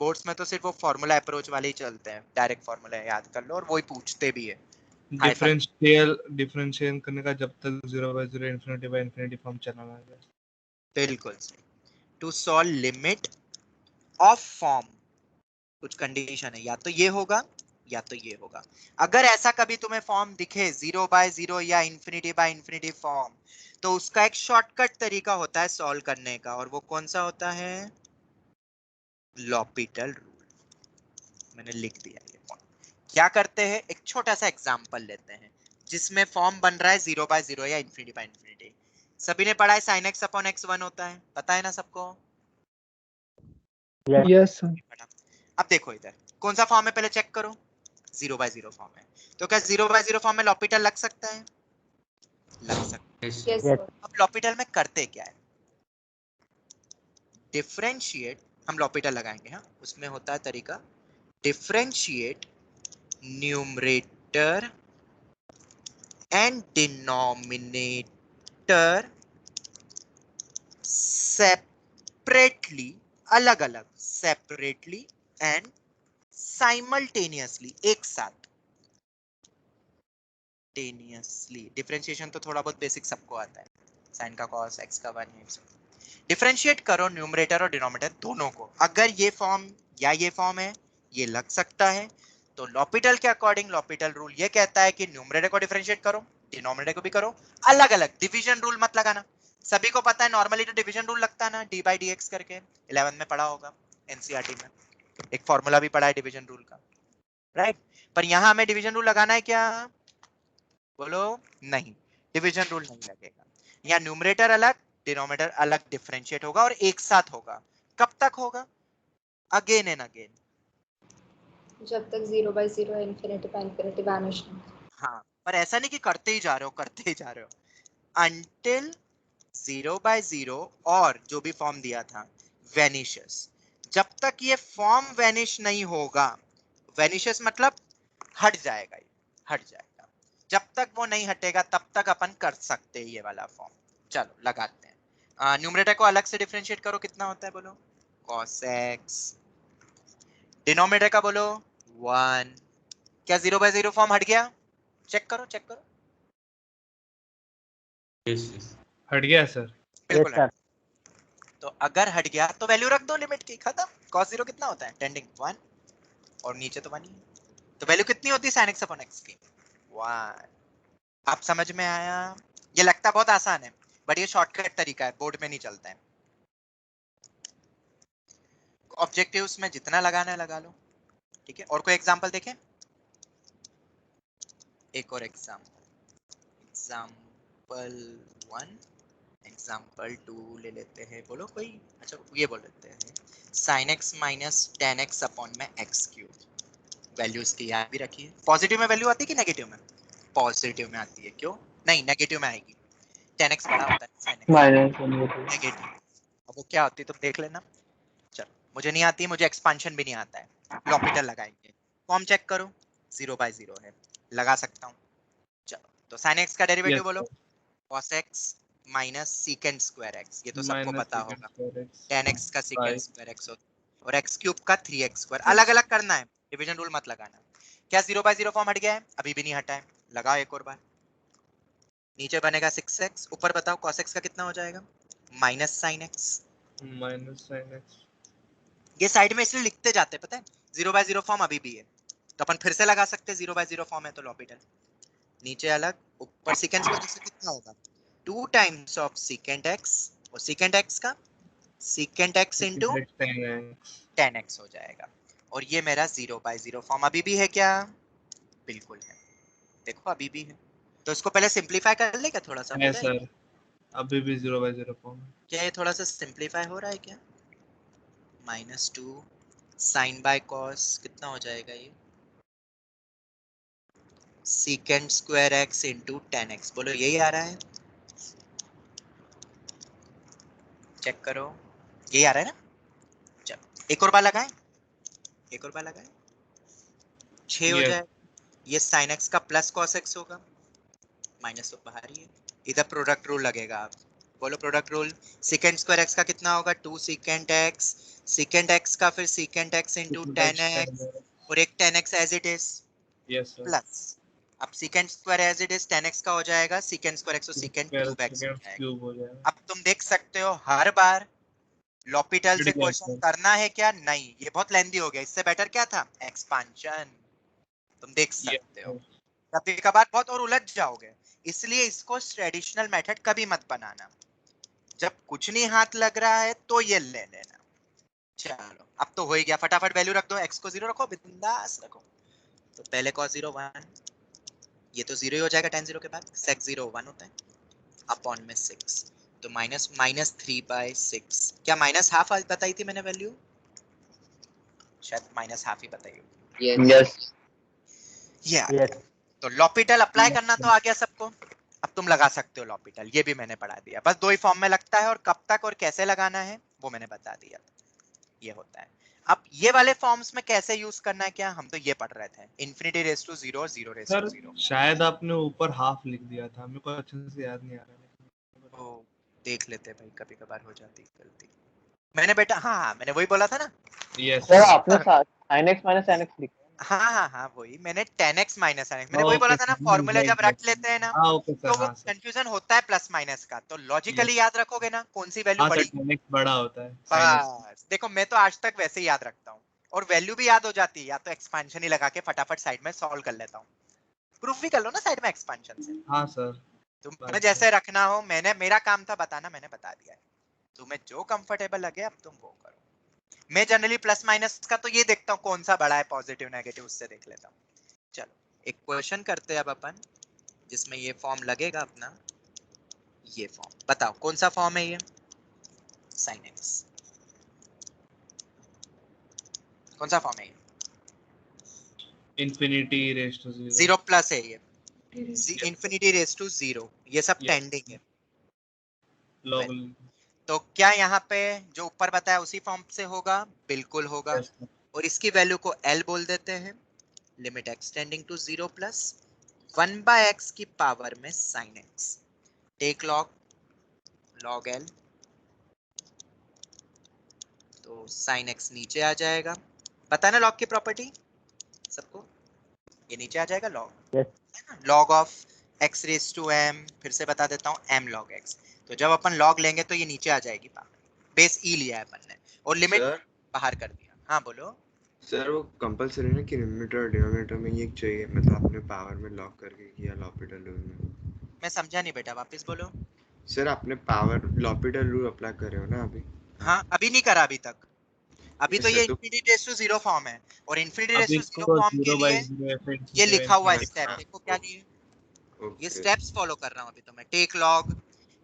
बोर्ड्स में तो सिर्फ वो फॉर्मूला अप्रोच वाले ही चलते हैं, डायरेक्ट फॉर्मूला याद कर लो और वही पूछते भी है। डिफरेंशिएशन करने का जब तक 0/0 इंफिनिटी फॉर्म चलाना है। बिल्कुल सही। To solve limit of form कुछ कंडीशन है, या तो ये होगा या तो ये होगा। अगर ऐसा कभी तुम्हें फॉर्म दिखे 0/0 या इंफिनिटी फॉर्म, तो उसका एक शॉर्टकट तरीका होता है सॉल्व करने का, और वो कौन सा होता है? L'Hôpital rule. मैंने लिख दिया ये पॉइंट। क्या करते हैं, एक छोटा सा एग्जांपल लेते हैं जिसमें फॉर्म बन रहा है 0/0 या इंफिनिटी। सभी ने पढ़ा है sin x अपॉन x 1 होता है, पता है ना सबको? Yes sir. अब देखो इधर कौन सा फॉर्म है पहले चेक करो। 0/0 फॉर्म है, तो क्या 0/0 फॉर्म में लॉपिटल लग सकता है? लग सकता है। Yes sir. अब लॉपिटल में करते क्या है? डिफरेंशिएट, हम लॉपिटल लगाएंगे। हाँ, उसमें होता है तरीका differentiate numerator and denominator separately, अलग अलग, सेपरेटली एंड साइमल्टेनियसली, एक साथ। डिफरेंशिएशन तो थोड़ा बहुत बेसिक सबको आता है, साइन का कॉस, एक्स का 1, ये सब। डिफरेंशिएट करो न्यूमरेटर और डिनोमिनेटर दोनों को। अगर ये फॉर्म या ये फॉर्म है, ये लग सकता है, तो लॉपिटल के अकॉर्डिंग लॉपिटल रूल ये कहता है कि न्यूमरेटर को डिफरेंशिएट करो, डिनोमिनेटर को भी करो, अलग अलग। डिवीजन रूल मत लगाना। सभी को पता है नॉर्मली तो डिवीजन रूल लगता है ना, d/dx करके, 11th में पढ़ा होगा एनसीईआरटी में, एक फॉर्मूला भी पढ़ा है डिवीजन रूल का, राइट? पर यहां हमें डिवीजन रूल लगाना है क्या? बोलो नहीं, डिवीजन रूल नहीं लगेगा। यहाँ न्यूमरेटर अलग, डिनोमिनेटर अलग डिफरेंशिएट होगा और एक साथ होगा। कब तक होगा? अगेन एंड अगेन, जब तक 0/0 इंफिनिटी वैनिश नहीं। हाँ, पर ऐसा नहीं कि करते ही जा रहे हो करते ही जा रहे हो। अंटिल 0/0 और जो भी फॉर्म दिया था वेनिशेस, जब तक ये फॉर्म वेनिश नहीं होगा, वेनिशेस मतलब हट जाएगा, ये हट जाएगा, जब तक वो नहीं हटेगा तब तक अपन कर सकते हैं ये वाला फॉर्म। चलो लगाते हैं। न्यूमरेटर को अलग से डिफरेंशिएट करो, कितना होता है बोलो? cos x। डिनोमिनेटर का बोलो 1। क्या 0/0 फॉर्म हट गया? चेक करो चेक करो। हट गया सर। बिल्कुल हट। तो अगर हट गया तो वैल्यू रख दो लिमिट की, खत्म। cos 0 कितना होता है? टेंडिंग 1, और नीचे तो 1 ही है, तो वैल्यू कितनी होती है sin x अपॉन x की? 1। आप समझ में आया? ये लगता बहुत आसान है, बट ये शॉर्टकट तरीका है, बोर्ड में नहीं चलता है। ऑब्जेक्टिव्स में जितना लगाना है लगा लो, ठीक है? और कोई एग्जांपल देखें? एक और एग्जांपल 1, एग्जांपल 2 ले लेते हैं। बोलो कोई। अच्छा, ये बोल लेते हैं sin x minus tan x upon में x क्यूब। वैल्यूज की याद भी रखिए। पॉजिटिव में वैल्यू आती है कि नेगेटिव में? पॉजिटिव में आती है। क्यों नहीं? नेगेटिव में आएगी। tan x बड़ा होता है sin x नेगेटिव। अब वो क्या होती है तुम देख लेना। चलो, मुझे नहीं आती, मुझे एक्सपांशन भी नहीं आता है। लॉपिटल लगाएंगे, फॉर्म चेक करो, 0/0 है, लगा सकता हूँ। चलो, तो sin x का डेरिवेटिव बोलो, cos x minus secant square x, ये तो सबको पता होगा। tan x का secant स्क्वायर x होता है, और x क्यूब का 3x स्क्वायर। अलग अलग करना है, डिवीजन रूल मत लगाना। क्या 0/0 फॉर्म हट गया है? अभी भी नहीं हटा है। लगाओ एक और बार, नीचे बनेगा 6x, ऊपर बताओ cos x का कितना हो जाएगा, minus sine x। Minus sine x. ये साइड में इसलिए लिखते जाते पता है, 0/0 फॉर्म अभी भी है, तो अपन फिर से लगा सकते हैं, 0/0 फॉर्म है तो लॉपिटल, नीचे अलग, ऊपर सीकेंट स्क्वायर x कितना होगा, 2 टाइम्स ऑफ सीकेंट x, और सीकेंट x का सीकेंट x इंटू 10x हो जाएगा, और ये मेरा 0/0 फॉर्म अभी भी है क्या, बिल्कुल है, देखो अभी भी है। तो इसको पहले सिंपलीफाई कर ले क्या थोड़ा सा, हो है जाएगा सर, अभी भी 0/0 फॉर्म। क्या, ये थोड़ा सा सिंपलीफाई हो रहा है क्या, -2 साइन बाय कॉस कितना हो जाएगा ये, secant square x into 10x, बोलो यही आ रहा है, चेक करो यही आ रहा है ना। चलो एक और बार लगाएं, एक और बार लगाएं, 6 हो Yes. जाए, ये sin x का प्लस cos x होगा, माइनस तो बाहर ही है, इधर प्रोडक्ट रूल लगेगा, आप बोलो product rule, secant square x का कितना होगा, 2 सीकेंट x, सीकेंट x का फिर सीकेंट x इंटू 10x, और एक 10x as it is Yes, sir. Plus, अब secant square as it is 10x का हो जाएगा, सीकेंट स्क्वायर x तो सीकेंट क्यूब x हो जाएगा। क्यूब हो जाएगा। अब तुम देख सकते हो हर बार लॉपिटल से Critical क्वेश्चन answer. करना है क्या, नहीं, ये बहुत लेंदी हो गया, इससे बेटर क्या था, एक्सपांशन, तुम देख सकते हो, कभी कभार बहुत और उलझ जाओगे, इसलिए इसको ट्रेडिशनल मेथड कभी मत बनाना, जब कुछ नहीं हाथ लग रहा है तो ये ले लेना। चलो अब तो हो ही गया, फटाफट वैल्यू रख दो, x को 0 रखो, बिंदास रखो, तो पहले cos 0 1, ये तो 0 ही हो जाएगा tan 0 के बाद, sec 0 1 होता है, अपॉन में 6, तो -3/6, क्या -½ बताई थी मैंने वैल्यू, शायद -½ ही बताई होगी, यस ये आ गया। तो लॉपिटल अप्लाई करना तो आ गया सबको, अब तुम लगा सकते हो लॉपिटल, ये भी मैंने पढ़ा दिया, बस 2 ही फॉर्म में लगता है, और कब तक और कैसे लगाना है वो मैंने बता दिया, ये होता है। अब ये वाले फॉर्म्स में कैसे यूज करना है, क्या हम तो ये पढ़ रहे थे, इन्फिनिटी रेज टू 0 और 0 रेज सर टू 0। शायद आपने ऊपर हाफ लिख दिया था, मेरे को अच्छे से याद नहीं आ रहा। ओ देख लेते भाई, कभी कभार हो जाती है गलती, मैंने बेटा हाँ मैंने वही बोला था ना, यस सर आपने sin x minus tan x लिखा हाँ वही मैंने 10x माइनस मैंने वही बोला था ना, फॉर्मूला जब रख लेते हैं ना ओके सर, तो वो हाँ सर, कंफ्यूजन होता है प्लस माइनस का, तो लॉजिकली याद रखोगे ना कौन सी वैल्यू हाँ सर, बड़ी, tan x बड़ा होता है sin x। बस देखो मैं तो आज तक वैसे ही याद रखता हूँ, और वैल्यू भी याद हो जाती है, या तो एक्सपेंशन ही लगा के फटाफट साइड में सॉल्व कर लेता हूँ, प्रूफ भी कर लो ना साइड में एक्सपेंशन से, हाँ सर, तुम्हें जैसे रखना हो, मैंने मेरा काम था बताना, मैंने बता दिया है, तुम्हें जो कंफर्टेबल लगे अब तुम वो करो, मैं जनरली प्लस माइनस का तो ये देखता हूँ कौन सा बड़ा है, पॉजिटिव नेगेटिव उससे देख लेता हूँ। चलो एक क्वेश्चन करते हैं अब अपन, जिसमें ये फॉर्म लगेगा अपना, ये फॉर्म बताओ कौन सा फॉर्म है ये, sin x, कौन सा फॉर्म है ये, infinity raised to 0। 0 प्लस है ये, इंफिनिटी रेज टू 0, ये सब Yes. टेंडिंग है, log तो क्या यहाँ पे जो ऊपर बताया उसी फॉर्म से होगा, बिल्कुल होगा, Yes, sir. और इसकी वैल्यू को L बोल देते हैं, limit x tending to 0 plus 1/x की पावर में sin x, take log L, तो sin x नीचे आ जाएगा, पता ना log की प्रॉपर्टी सबको, ये नीचे आ जाएगा log, Yes. है ना, log of x raise to m, फिर से बता देता हूँ m log x, तो जब अपन log लेंगे तो ये नीचे आ जाएगी पावर, बेस e लिया है अपन ने, और लिमिट सर बाहर कर दिया, हाँ बोलो, सर वो कंपलसरी है कि न्यूमरेटर और डिनोमिनेटर में ये चाहिए, मतलब आपने पावर में लॉक करके किया लॉपिटल रूल में। मैं समझा नहीं बेटा, वापस बोलो। सर आपने पावर लॉपिटल रूल अप्लाई कर रहे हो ना अभी? हाँ अभी नहीं करा अभी तक, अभी तो अच्छा, ये तो इंफिनिटी रेज टू 0 फॉर्म है, और इंफिनिटी अब रेज टू 0 इसको फॉर्म के 0/0 लिए f ये लिखा हुआ है अच्छा, स्टेप, देखो क्या लिए, ये ओके स्टेप्स फॉलो कर रहा हूँ अभी तो मैं, टेक log,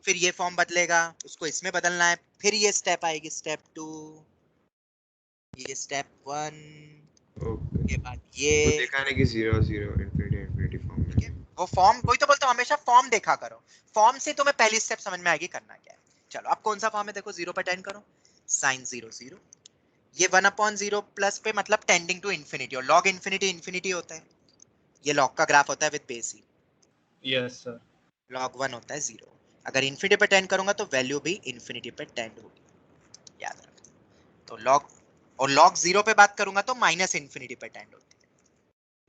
फिर ये फॉर्म बदलेगा, उसको इसमें बदलना है, फिर ये स्टेप आएगी स्टेप 2, ये स्टेप 1, ओके, के बाद वो ये, देखा नहीं कि 0 इंफिनिटी फॉर्म ठीक है, में। वो फॉर्म, वही तो बोलता हूँ हमेशा फॉर्म देखा करो, फॉर्म से तुम्हें पहली स्टेप समझ में आएगी करना क्या है। चलो अब कौन सा फॉर्म है, देखो 0 पर टेंड करो, sin 0 0, ये 1/0 प्लस पे मतलब टेंडिंग टू इंफिनिटी, और log इंफिनिटी इंफिनिटी होता है, ये log का ग्राफ होता है with base he, yes sir, log 1 होता है 0, अगर इंफिनिटी पे टेंड करूंगा तो वैल्यू भी इंफिनिटी पे टेंड होगी, याद रखना, तो log, और log 0 पे बात करूंगा तो माइनस इंफिनिटी पे टेंड होती है।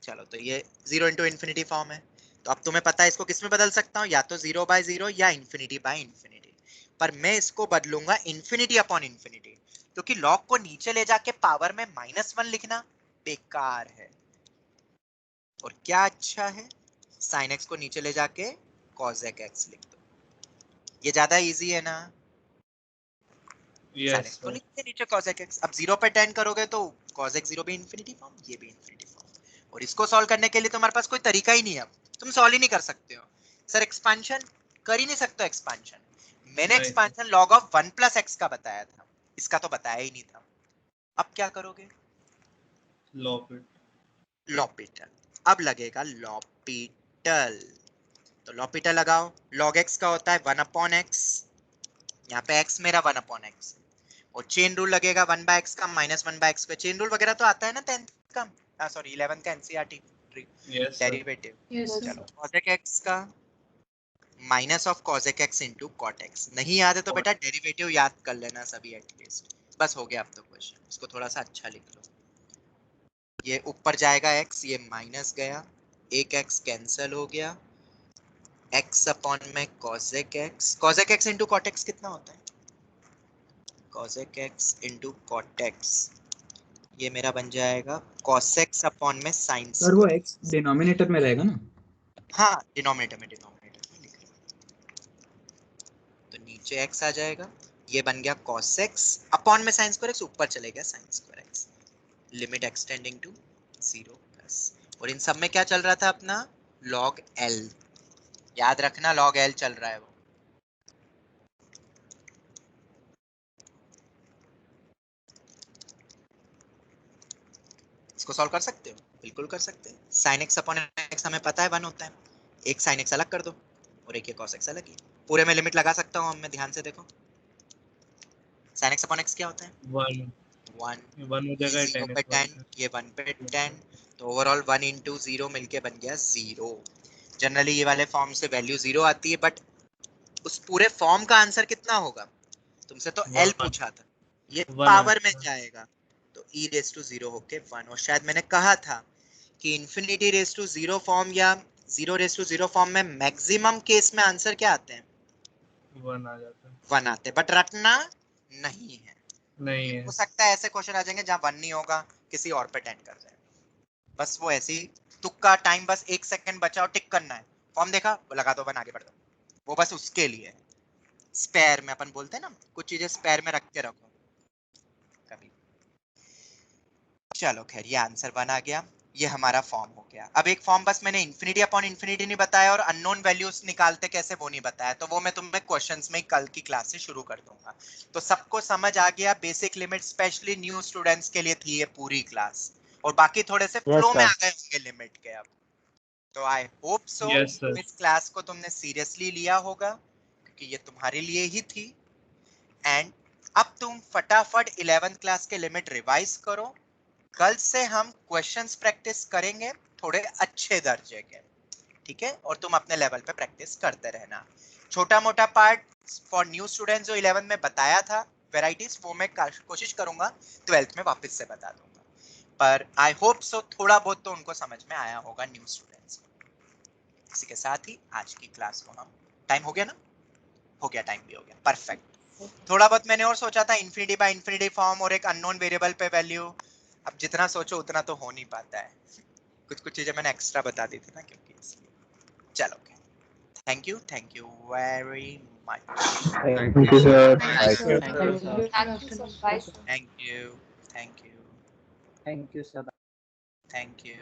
चलो तो ये 0 इंटू इंफिनिटी फॉर्म है, तो अब तुम्हें पता है इसको किस में बदल सकता हूँ, या तो 0/0 या इंफिनिटी बाय इंफिनिटी, पर मैं इसको बदलूंगा इंफिनिटी अपॉन इंफिनिटी, क्योंकि लॉग को नीचे ले जाके पावर में -1 लिखना बेकार है। और क्या अच्छा है, साइन एक्स को नीचे ले जाके कॉसेक एक्स लिख दो, ये ज्यादा इजी है ना। साइन एक्स को लिख के नीचे कॉसेक एक्स, अब 0 पे 10 करोगे तो कॉसेक 0 भी इंफिनिटी फॉर्म, ये भी इंफिनिटी फॉर्म। और इसको सॉल्व करने के लिए तुम्हारे पास कोई तरीका ही नहीं है, अब तुम सॉल्व ही नहीं कर सकते हो। सर एक्सपांशन कर ही नहीं सकते हो एक्सपांशन, मैंने एक्सपांशन log ऑफ 1 + x का बताया था, इसका तो बताया ही नहीं था। अब क्या करोगे, लॉपिटल। अब लगेगा लॉपिटल, तो लॉपिटल लगाओ। log x का होता है 1/x, यहाँ पे x मेरा 1/x, और चेन रूल लगेगा 1/x का -1/x पे। चेन रूल वगैरह तो आता है ना 10th का, सॉरी 11th का एनसीईआरटी डेरिवेटिव। चलो cosec x का minus of cosec x into cot x, नहीं याद है तो बेटा डेरिवेटिव याद कर लेना सभी एटलीस्ट, बस हो गया अब तो क्वेश्चन। इसको थोड़ा सा अच्छा लिख लो, ये ऊपर जाएगा x, ये माइनस गया, एक x कैंसिल हो गया, x अपॉन में cosec x into cot x कितना होता है, cosec x into cot x, ये मेरा बन जाएगा cos x अपॉन में sin। सर वो x डिनोमिनेटर में रहेगा ना? हाँ डिनोमिनेटर में लिख रहा हूँ, तो नीचे x आ जाएगा, ये बन गया cos x अपॉन में sin स्क्वायर x, ऊपर चले गया sin square x, limit extending to 0 plus. और इन सब में क्या चल रहा था अपना, log l, याद रखना log l चल रहा है वो। इसको सॉल्व कर सकते हो, बिल्कुल कर सकते हैं। sin x अपॉन x हमें पता है 1 होता है, एक sin x अलग कर दो और एक ये cos x अलग ही, पूरे में लिमिट लगा सकता हूँ हम, मैं ध्यान से देखो। sin x अपॉन x क्या होता है 1 हो जाएगा 0 पे 10, ये 1 पे 10, तो ओवरऑल 1 into 0 मिलके बन गया 0। जनरली ये वाले फॉर्म से वैल्यू 0 आती है, बट उस पूरे फॉर्म का आंसर कितना होगा, तुमसे तो l पूछा था, ये पावर में जाएगा तो e रेज़ टू 0 होके 1। और शायद मैंने कहा था कि इंफिनिटी रेज़ टू 0 फॉर्म या 0 रेज़ टू 0 फॉर्म में मैक्सिमम केस में आंसर क्या आते हैं, 1 आ जाता है, 1 आते हैं, बट रटना नहीं है। नहीं है, हो सकता है ऐसे क्वेश्चन आ जाएंगे जहां 1 नहीं होगा, किसी और पे 10 कर जाए, बस वो ऐसी तुक्का टाइम, बस 1 सेकंड बचा और टिक करना है, फॉर्म देखा वो लगा दो 1 आगे बढ़ दो, वो बस उसके लिए है। स्पेयर में अपन बोलते हैं ना, कुछ चीजें स्पेयर में रख के रखो कभी। चलो खैर ये आंसर बना गया, ये हमारा फॉर्म हो गया। अब एक फॉर्म बस मैंने इंफिनिटी अपॉन इंफिनिटी नहीं बताया और अननोन वैल्यूज निकालते कैसे वो नहीं बताया, तो वो मैं तुम्हें क्वेश्चंस में कल की क्लास से शुरू कर दूंगा। तो सबको समझ आ गया, basic limit specially new students के लिए थी ये पूरी क्लास, और बाकी थोड़े से फ्लो में आ गए होंगे लिमिट के अब। तो आई होप सो इस क्लास को तुमने सीरियसली लिया होगा, क्योंकि ये तुम्हारे लिए ही थी। एंड अब तुम फटाफट 11th क्लास के लिमिट रिवाइज करो, कल से हम क्वेश्चंस प्रैक्टिस करेंगे थोड़े अच्छे दर्जे के, ठीक है, और तुम अपने लेवल पे प्रैक्टिस करते रहना। छोटा मोटा पार्ट फॉर न्यू स्टूडेंट्स जो 11 में बताया था वेराइटीज, वो मैं कोशिश करूंगा 12th में वापस से बता दूंगा, पर आई होप सो थोड़ा बहुत तो उनको समझ में आया होगा न्यू स्टूडेंट्स। इसी के साथ ही आज की क्लास को हम, टाइम हो गया ना, हो गया, टाइम भी हो गया, परफेक्ट। थोड़ा बहुत मैंने और सोचा था इंफिनिटी बाय इंफिनिटी फॉर्म और एक अननोन वेरिएबल पे वैल्यू, अब जितना सोचो उतना तो हो नहीं पाता है, कुछ चीजें मैंने एक्स्ट्रा बता दी थी ना, क्योंकि इसलिए। चलो thank you very much, Thank you, sir. Thank you, sir. Bye, sir. Thank you thank you sir. Thank you.